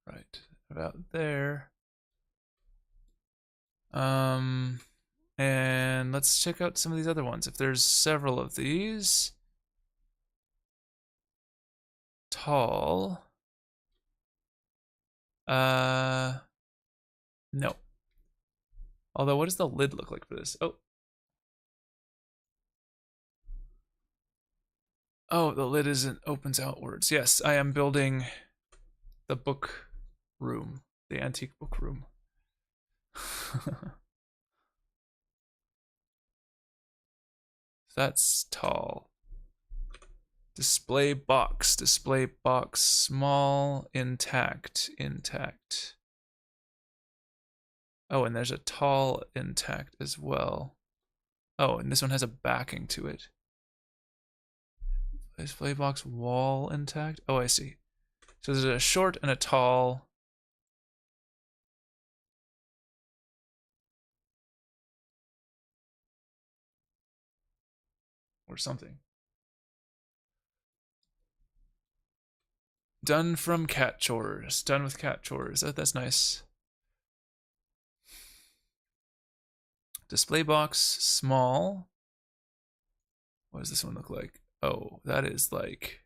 S1: Right. About there. Um, and let's check out some of these other ones. If there's several of these. Tall. Uh, no. Although, what does the lid look like for this? Oh. Oh, the lid isn't opens outwards. Yes, I am building the book room, the antique book room. That's tall. Display box, small, intact, intact. Oh, and there's a tall intact as well. Oh, and this one has a backing to it. Display box wall intact. Oh, I see. So there's a short and a tall. Or something. Done from cat chores. Done with cat chores. Oh, that's nice. Display box small. What does this one look like? Oh, that is like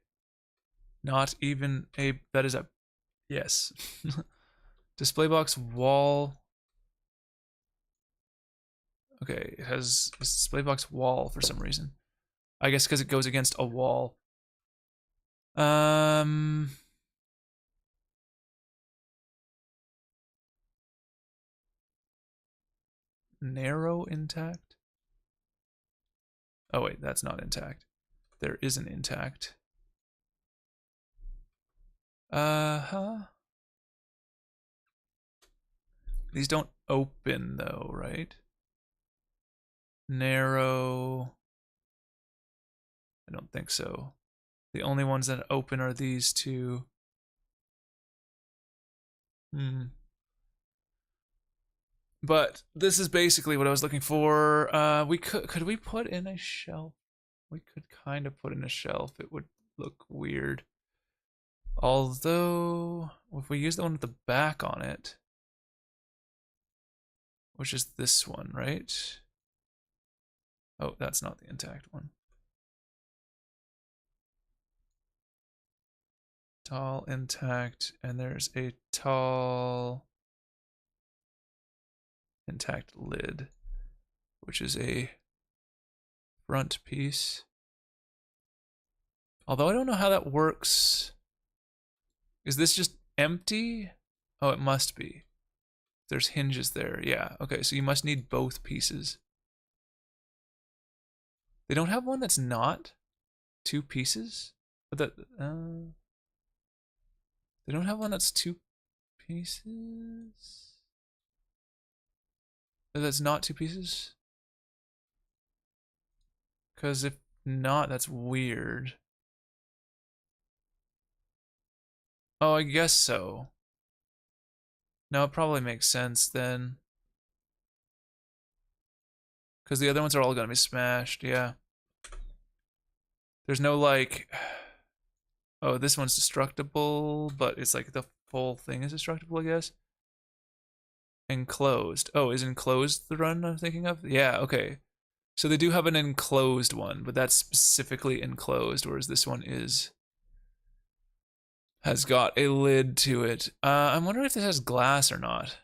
S1: not even a. That is a. Yes. Display box wall. Okay, it has a display box wall for some reason. I guess because it goes against a wall. Um. Narrow intact. Oh wait, that's not intact. There is an intact. Huh. These don't open though, right? Narrow. I don't think so. The only ones that open are these two. Hmm. But this is basically what I was looking for. We could we put in a shelf? We could kind of put in a shelf. It would look weird. Although, if we use the one with the back on it, which is this one, right? Oh, that's not the intact one. Tall, intact, and there's a tall, intact lid, which is a front piece. Although I don't know how that works. Is this just empty? Oh, it must be. There's hinges there. Yeah. Okay, so you must need both pieces. They don't have one that's not two pieces? But that they don't have one that's two pieces? That's not two pieces? Because if not, that's weird. Oh, I guess so. No, it probably makes sense then. Because the other ones are all gonna be smashed, yeah. There's no like, oh, this one's destructible, but it's like the full thing is destructible, I guess. Enclosed. Oh, is enclosed the run I'm thinking of? Yeah, okay. So they do have an enclosed one, but that's specifically enclosed, whereas this one has got a lid to it. I'm wondering if this has glass or not.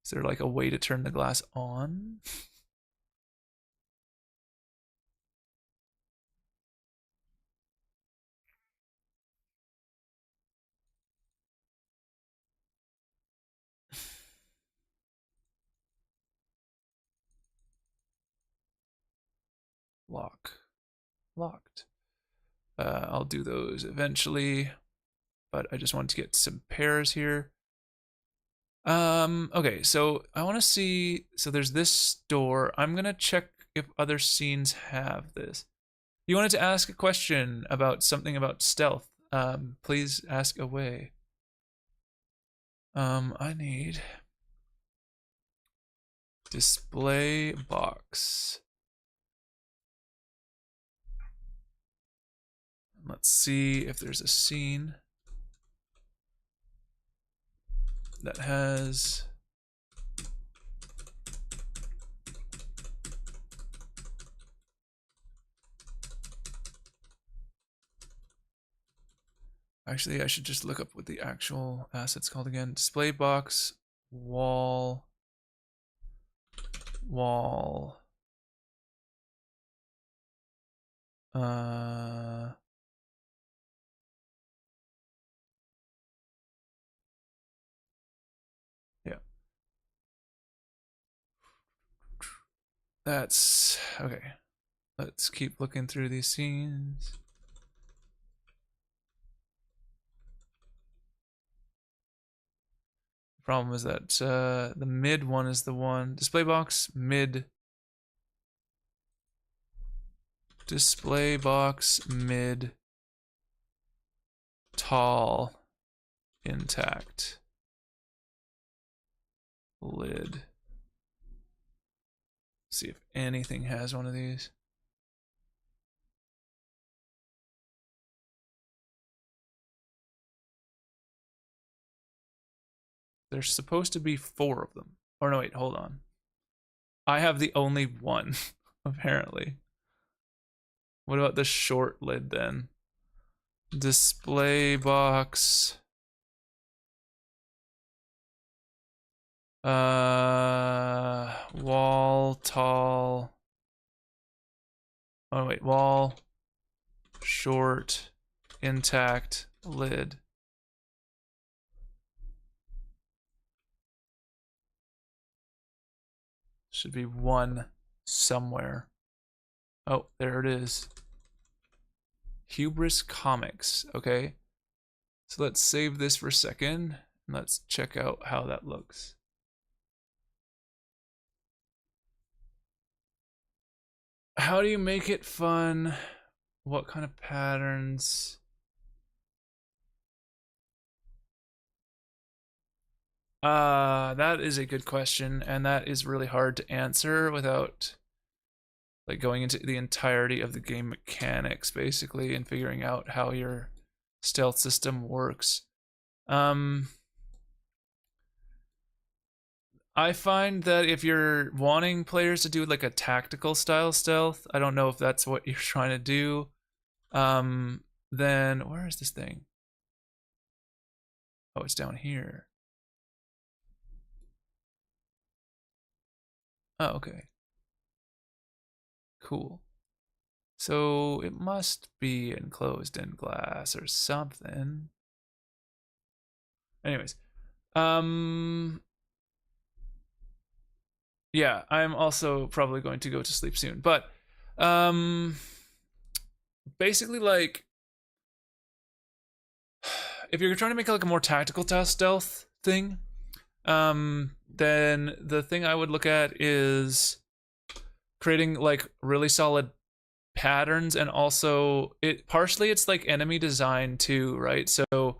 S1: Is there like a way to turn the glass on? Locked. I'll do those eventually, but I just wanted to get some pairs here. Okay, so I want to see, so there's this door. I'm gonna check if other scenes have this. You wanted to ask a question about something about stealth. Please ask away. I need display box. Let's see if there's a scene that has actually I should just look up what the actual asset's called again. Display box wall yeah. That's okay. Let's keep looking through these scenes. The problem is that the mid one is the one. Display box mid. Display box mid. Tall. Intact. Lid. See if anything has one of these. There's supposed to be 4 of them. Or no, wait, hold on. I have the only one, apparently. What about the short lid then? Display box. Wall, tall. Oh wait, wall, short, intact, lid. Should be one somewhere. Oh, there it is. Hubris Comics. Okay. So let's save this for a second and let's check out how that looks. How do you make it fun? What kind of patterns? That is a good question, and that is really hard to answer without like going into the entirety of the game mechanics basically and figuring out how your stealth system works. I find that if you're wanting players to do like a tactical style stealth, I don't know if that's what you're trying to do. Then where is this thing? Oh, it's down here. Oh, okay. Cool. So it must be enclosed in glass or something. Anyways, yeah, I'm also probably going to go to sleep soon. But basically like if you're trying to make like a more tactical stealth thing, then the thing I would look at is creating like really solid patterns, and also it's like enemy design too, right? So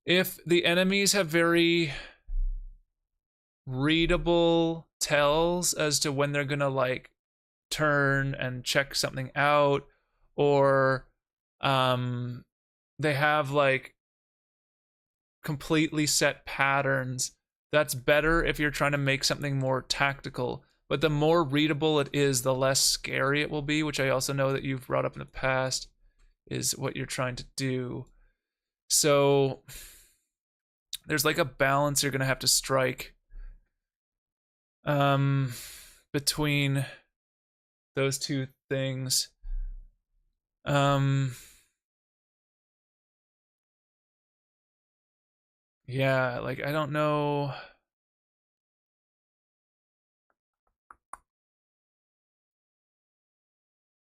S1: if the enemies have very readable tells as to when they're gonna like turn and check something out, or um they have like completely set patterns. That's better if you're trying to make something more tactical. But the more readable it is, the less scary it will be, which I also know that you've brought up in the past is what you're trying to do. So there's like a balance you're going to have to strike between those two things. Yeah, like I don't know.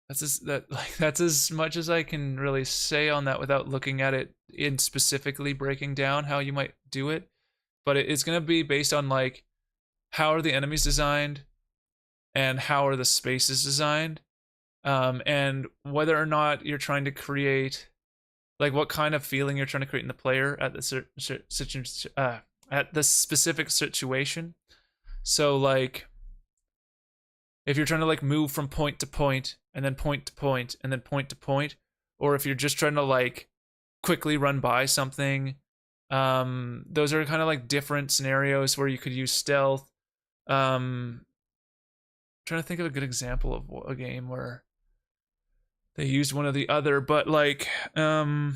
S1: That's as much as I can really say on that without looking at it in specifically breaking down how you might do it. But it's gonna be based on like how are the enemies designed and how are the spaces designed, and whether or not you're trying to create like what kind of feeling you're trying to create in the player at the specific situation. So like if you're trying to like move from point to point and then point to point and then point to point, or if you're just trying to like quickly run by something, those are kind of like different scenarios where you could use stealth. Trying to think of a good example of a game where they used one or the other, but like hmm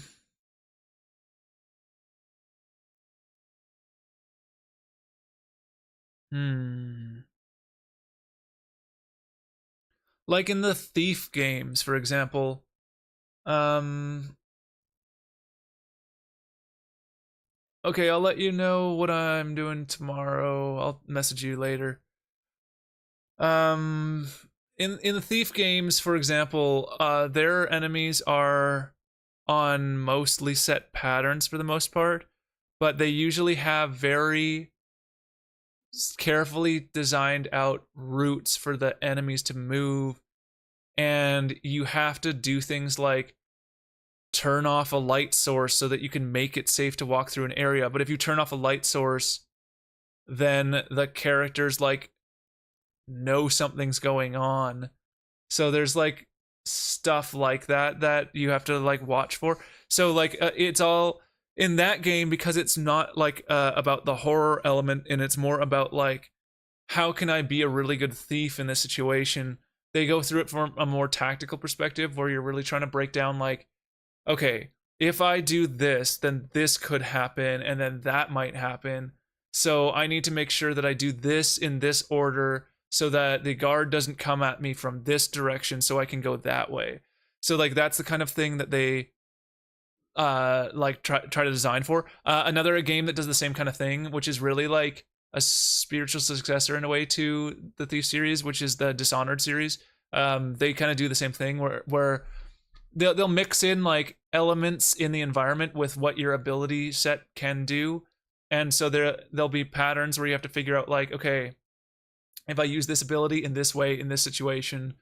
S1: like in the Thief games, for example. Um, okay, I'll let you know what I'm doing tomorrow. I'll message you later. Um, in the Thief games, for example, their enemies are on mostly set patterns for the most part, but they usually have very carefully designed out routes for the enemies to move, and you have to do things like turn off a light source so that you can make it safe to walk through an area. But if you turn off a light source, then the characters like know something's going on. So there's like stuff like that that you have to like watch for. So like it's all in that game because it's not like about the horror element, and it's more about like how can I be a really good thief in this situation. They go through it from a more tactical perspective where you're really trying to break down like, okay, if I do this, then this could happen, and then that might happen. So I need to make sure that I do this in this order so that the guard doesn't come at me from this direction so I can go that way. So like that's the kind of thing that they like try to design for. Another game that does the same kind of thing, which is really like a spiritual successor in a way to the Thief series, which is the Dishonored series. They kind of do the same thing where they'll mix in like elements in the environment with what your ability set can do, and so there'll be patterns where you have to figure out like, okay, if I use this ability in this way in this situation,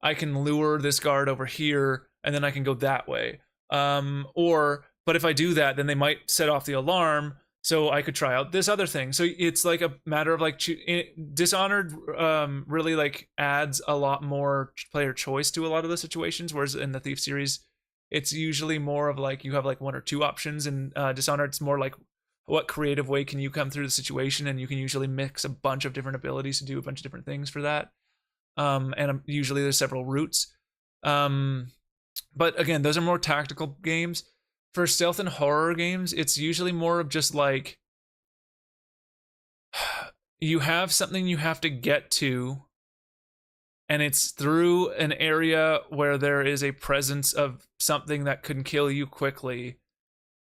S1: I can lure this guard over here and then I can go that way. Or but if I do that, then they might set off the alarm, so I could try out this other thing. So it's like a matter of like Dishonored really like adds a lot more player choice to a lot of the situations, whereas in the Thief series it's usually more of like you have like one or two options, and Dishonored it's more like what creative way can you come through the situation, and you can usually mix a bunch of different abilities to do a bunch of different things for that. And usually there's several routes. But again, those are more tactical games. For stealth and horror games, it's usually more of just like you have something you have to get to, and it's through an area where there is a presence of something that can kill you quickly.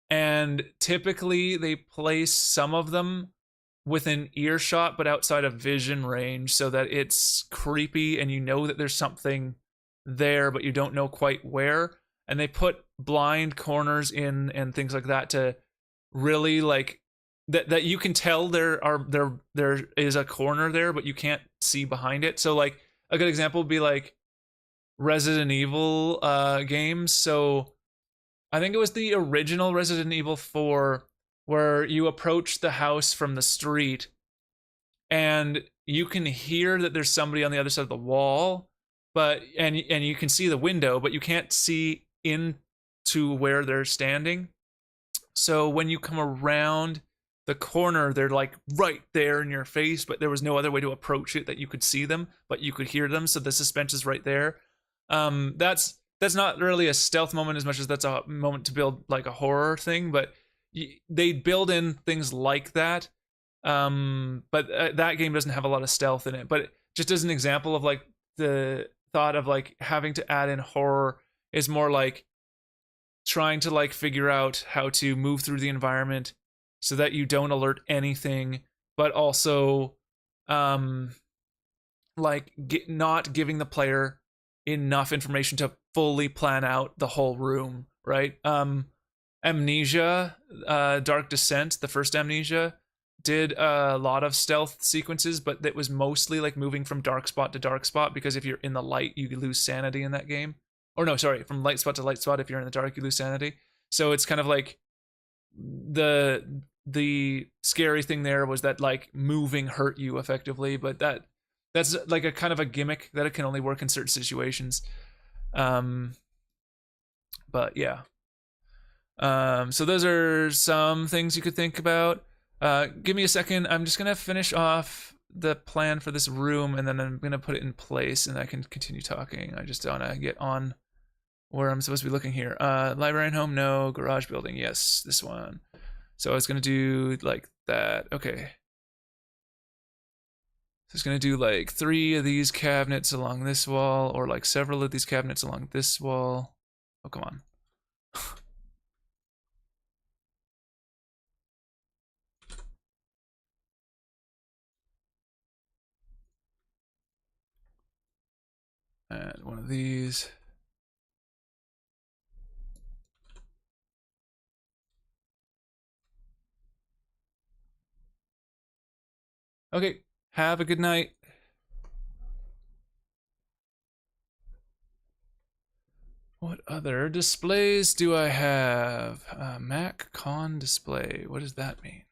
S1: And typically they place some of them within earshot but outside of vision range so that it's creepy and you know that there's something there but you don't know quite where, and they put blind corners in and things like that to really like that you can tell there is a corner there but you can't see behind it. So like a good example would be like Resident Evil games. So I think it was the original Resident Evil 4 where you approach the house from the street and you can hear that there's somebody on the other side of the wall, but and you can see the window, but you can't see into where they're standing. So when you come around the corner, they're like right there in your face, but there was no other way to approach it that you could see them, but you could hear them. So the suspense is right there. That's not really a stealth moment as much as that's a moment to build like a horror thing, but they build in things like that. But that game doesn't have a lot of stealth in it. But just as an example of like the thought of like having to add in horror is more like trying to like figure out how to move through the environment so that you don't alert anything, but also like not giving the player enough information to fully plan out the whole room, right? Amnesia, Dark Descent, the first Amnesia, did a lot of stealth sequences, but it was mostly like moving from dark spot to dark spot, because if you're in the light, you lose sanity in that game. Or no, sorry, from light spot to light spot, if you're in the dark, you lose sanity. So it's kind of like the scary thing there was that like moving hurt you effectively, but that's like a kind of a gimmick that it can only work in certain situations. But yeah. So those are some things you could think about. Give me a second. I'm just gonna finish off the plan for this room, and then I'm gonna put it in place, and I can continue talking. I just wanna get on where I'm supposed to be looking here. Library and home, no. Garage building, yes. This one. So I was gonna do like that. Okay. So it's gonna do like 3 of these cabinets along this wall, or like several of these cabinets along this wall. Oh, come on. And one of these. Okay, have a good night. What other displays do I have? Mac Con display. What does that mean?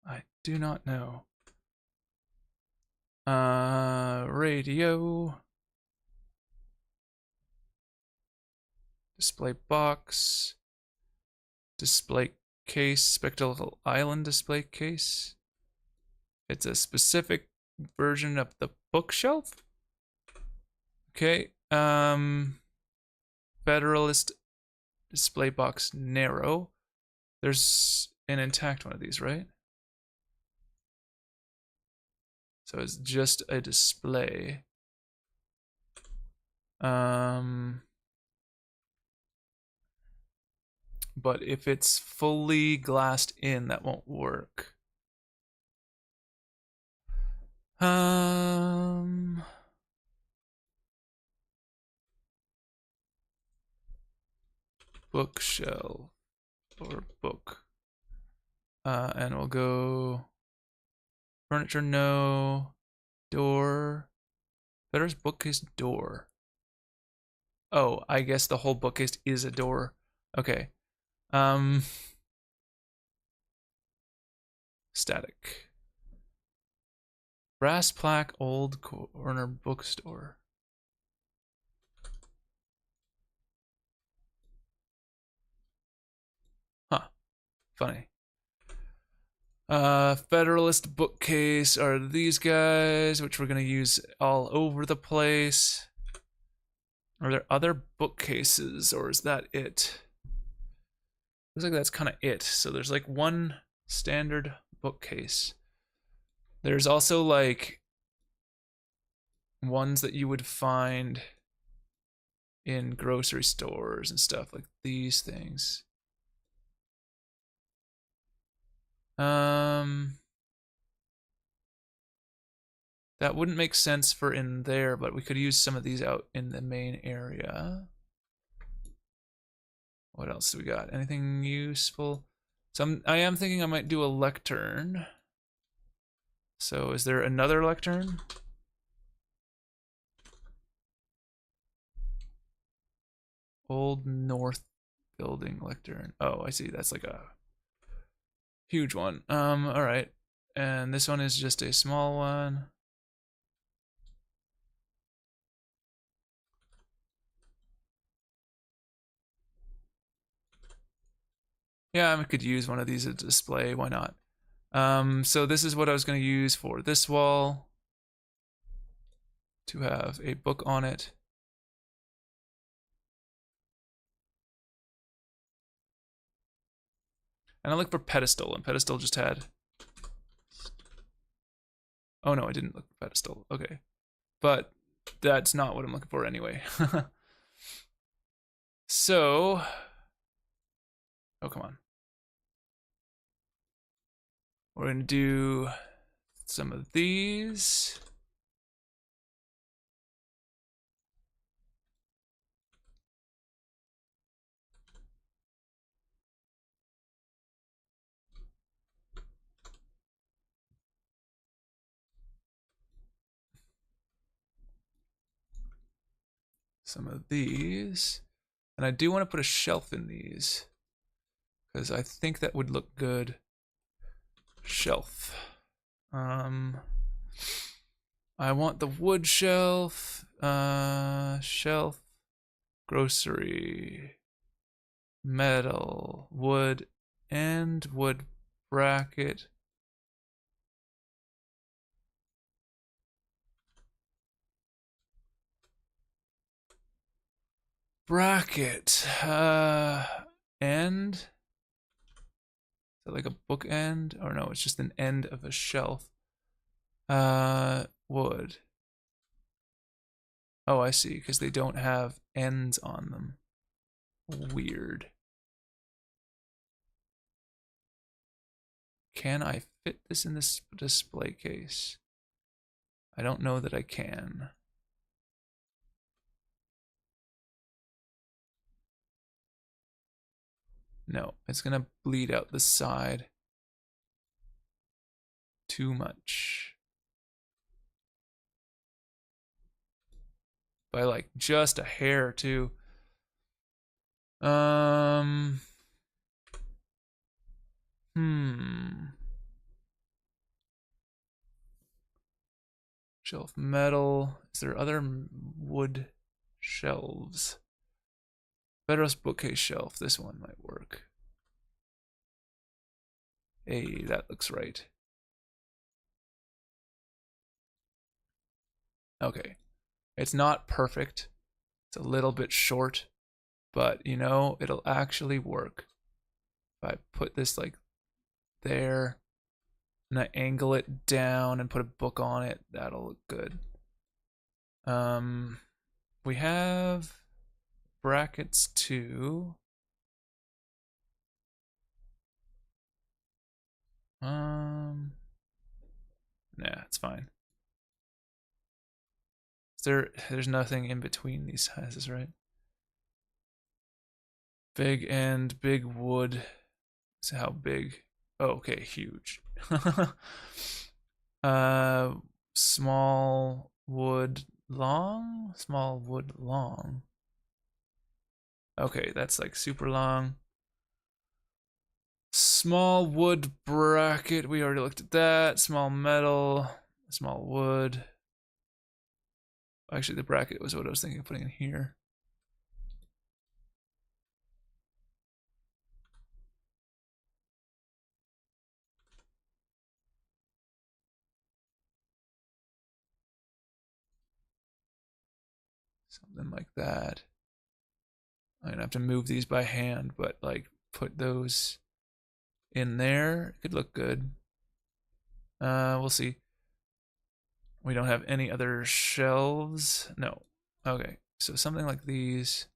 S1: I do not know. Radio. Display box. Display case. Spectacle Island display case. It's a specific version of the bookshelf. Okay. Federalist display box narrow. There's an intact one of these, right? So it's just a display. But if it's fully glassed in, that won't work. Bookshelf or book. And we'll go furniture, no. Door. Better's bookcase door. Oh, I guess the whole bookcase is a door. Okay. Static. Brass plaque, old corner bookstore. Huh. Funny. Federalist bookcase are these guys, which we're gonna use all over the place. Are there other bookcases, or is that it? Looks like that's kind of it. So there's like one standard bookcase. There's also like ones that you would find in grocery stores and stuff, like these things. That wouldn't make sense for in there, but we could use some of these out in the main area. What else do we got? Anything useful? So I am thinking I might do a lectern. So is there another lectern? Old North Building lectern. Oh, I see. That's like a huge one. All right. And this one is just a small one. Yeah, I could use one of these as a display. Why not? So this is what I was going to use for this wall, to have a book on it. And I look for pedestal, and pedestal just had... Oh no, I didn't look for pedestal. Okay. But that's not what I'm looking for anyway. So... Oh, come on. We're going to do some of these. Some of these. And I do want to put a shelf in these, because I think that would look good. Shelf. I want the wood shelf. Shelf. Grocery. Metal. Wood. And wood bracket. Bracket. End. Is that like a bookend? Or no, it's just an end of a shelf. Wood. Oh, I see, because they don't have ends on them. Weird. Can I fit this in this display case? I don't know that I can. No, it's gonna bleed out the side too much. By like just a hair too. Shelf metal. Is there other wood shelves? Bedroost bookcase shelf. This one might work. Hey, that looks right. Okay. It's not perfect. It's a little bit short, but you know, it'll actually work. If I put this like there, and I angle it down and put a book on it, that'll look good. We have brackets too. Nah, it's fine. There's nothing in between these sizes, right? Big end, big wood. So how big? Oh, okay, huge. Small wood long? Small wood long. Okay, that's like super long. Small wood bracket. We already looked at that. Small metal. Small wood. Actually, the bracket was what I was thinking of putting in here. Something like that. I'm gonna have to move these by hand, but like put those in there. It could look good. We'll see. We don't have any other shelves. No. Okay, so something like these.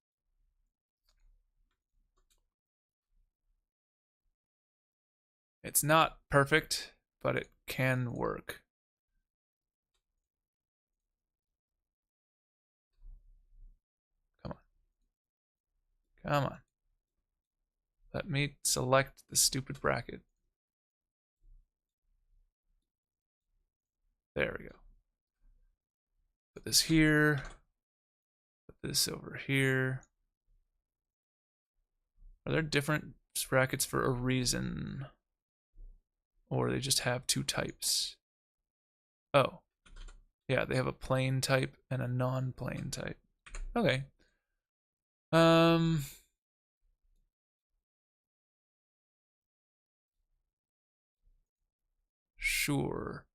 S1: It's not perfect, but it can work. Come on. Come on. Let me select the stupid bracket. There we go. Put this here. Put this over here. Are there different brackets for a reason? or they just have two types. Oh, yeah, they have a plain type and a non-plain type. Okay. Sure.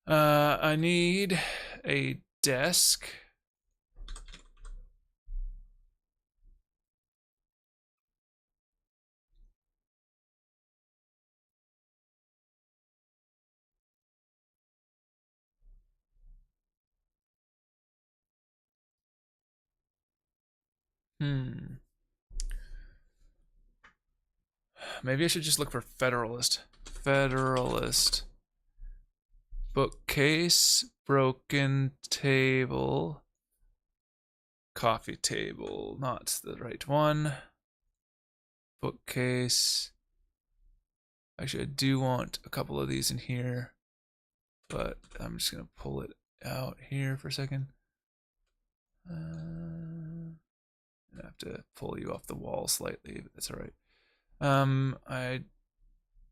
S1: I need a desk. Maybe I should just look for Federalist. Federalist. Bookcase, broken table, coffee table. Not the right one. Bookcase. Actually, I do want a couple of these in here, but I'm just going to pull it out here for a second. I have to pull you off the wall slightly, but that's all right. I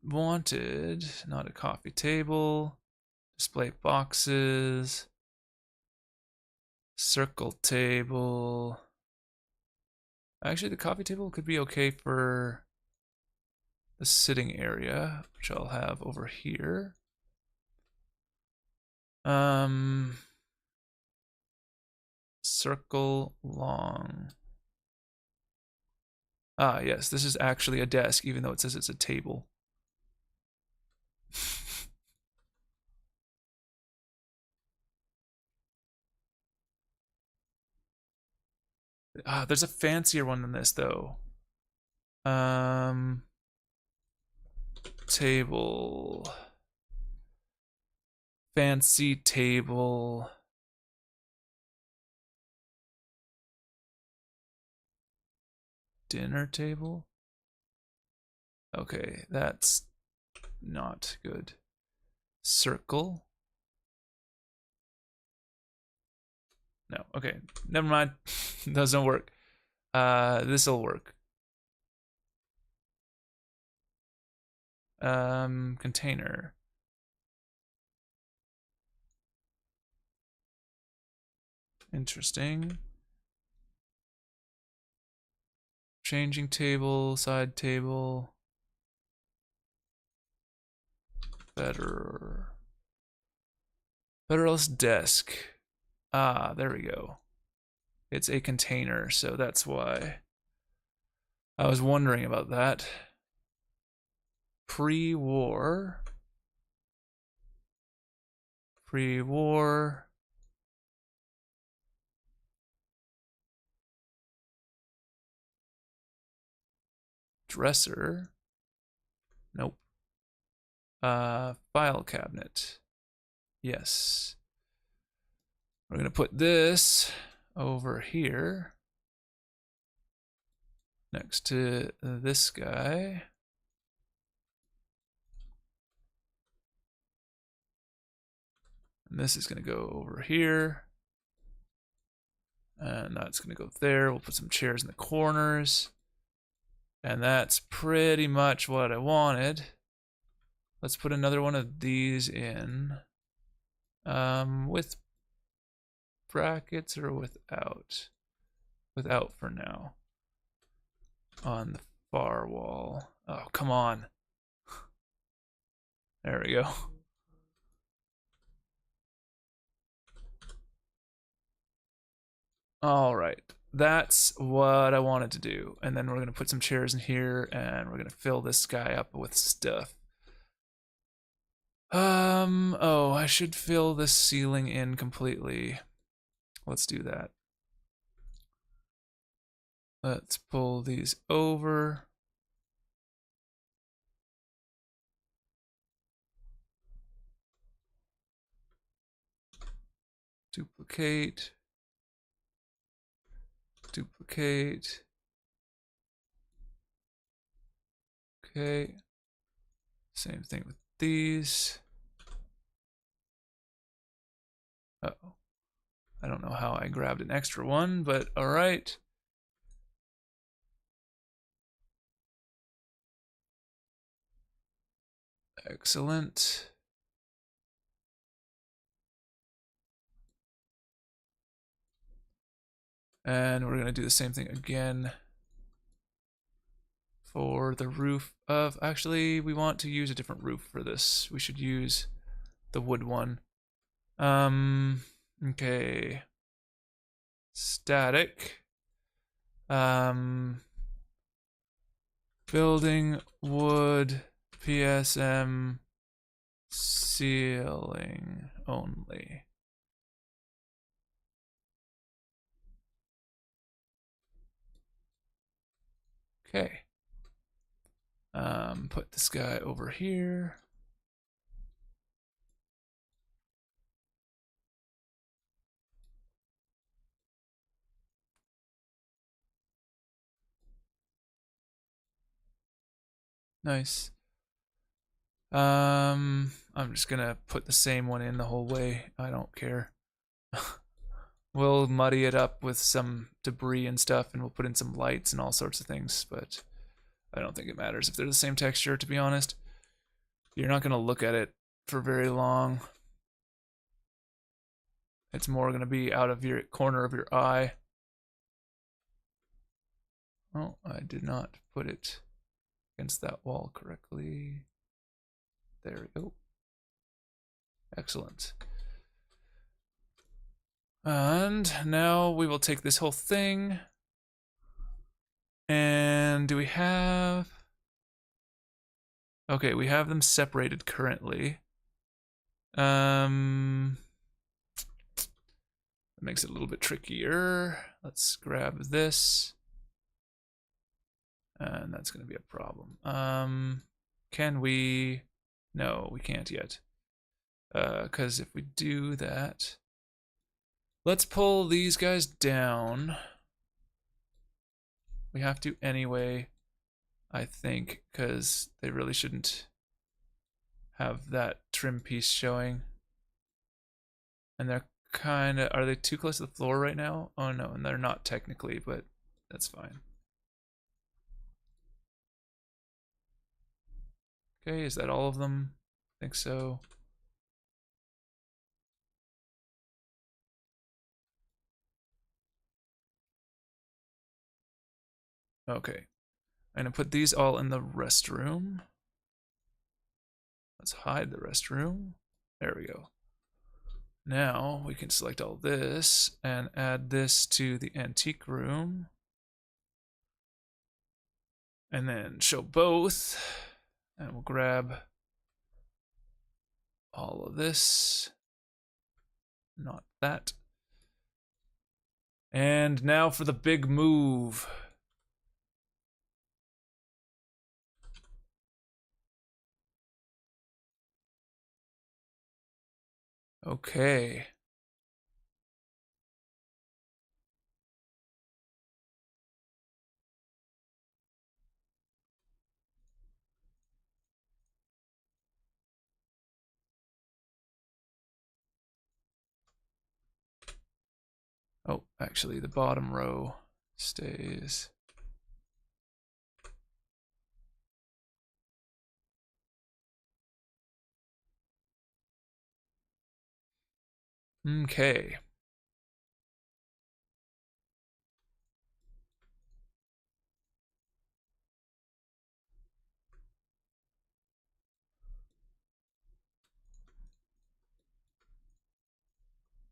S1: wanted not a coffee table, display boxes, circle table. Actually, the coffee table could be okay for the sitting area, which I'll have over here. Circle long. Ah, yes, this is actually a desk, even though it says it's a table. Ah, there's a fancier one than this, though. Table. Fancy table. Dinner table? Okay, that's not good. Circle? No, okay, never mind. Doesn't work. This'll work. Container. Interesting. Changing table, side table. Better. Federalist desk. Ah, there we go. It's a container, so that's why I was wondering about that. Pre-war. Pre-war. Dresser. Nope. File cabinet. Yes. We're gonna put this over here next to this guy. And this is gonna go over here. And that's gonna go there. We'll put some chairs in the corners. And that's pretty much what I wanted. Let's put another one of these in. With brackets or without? Without for now. On the far wall. Oh, come on. There we go. All right. That's what I wanted to do. And then we're going to put some chairs in here and we're going to fill this guy up with stuff. Oh, I should fill this ceiling in completely. Let's do that. Let's pull these over. Duplicate. Duplicate. Okay. Same thing with these. Uh-oh. I don't know how I grabbed an extra one, but all right. Excellent. And we're going to do the same thing again for the roof of... Actually, we want to use a different roof for this. We should use the wood one. Okay. Static. Building wood PSM ceiling only. Okay. Put this guy over here. Nice. I'm just gonna put the same one in the whole way. I don't care. We'll muddy it up with some debris and stuff, and we'll put in some lights and all sorts of things, but I don't think it matters if they're the same texture, to be honest. You're not gonna look at it for very long. It's more gonna be out of your corner of your eye. Oh, I did not put it against that wall correctly. There we go. Excellent. And now we will take this whole thing. And do we have... Okay, we have them separated currently. That makes it a little bit trickier. Let's grab this. And that's going to be a problem. Can we... No, we can't yet. Because if we do that... Let's pull these guys down. We have to anyway, I think, because they really shouldn't have that trim piece showing. And they're kind of... Are they too close to the floor right now? Oh no, and they're not technically, but that's fine. Okay, is that all of them? I think so. Okay. I'm gonna put these all in the restroom. Let's hide the restroom. There we go. Now we can select all this and add this to the antique room. And then show both. And we'll grab all of this. Not that. And now for the big move. Okay. Oh, actually, the bottom row stays. Okay.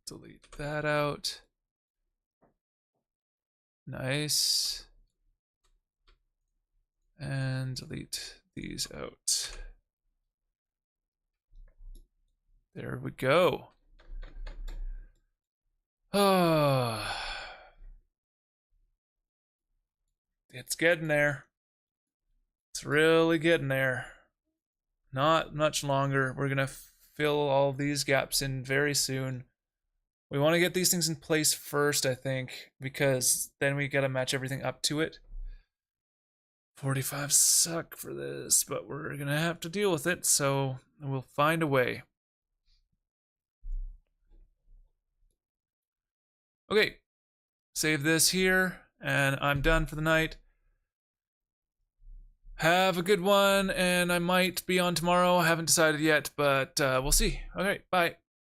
S1: Delete that out. Nice. And delete these out. There we go. Oh, it's getting there. It's really getting there. Not much longer. We're gonna fill all these gaps in very soon. We want to get these things in place first, I think, because then we gotta match everything up to it. 45 suck for this, but we're gonna have to deal with it, so we'll find a way. Okay, save this here, and I'm done for the night. Have a good one, and I might be on tomorrow. I haven't decided yet, but we'll see. All right, bye.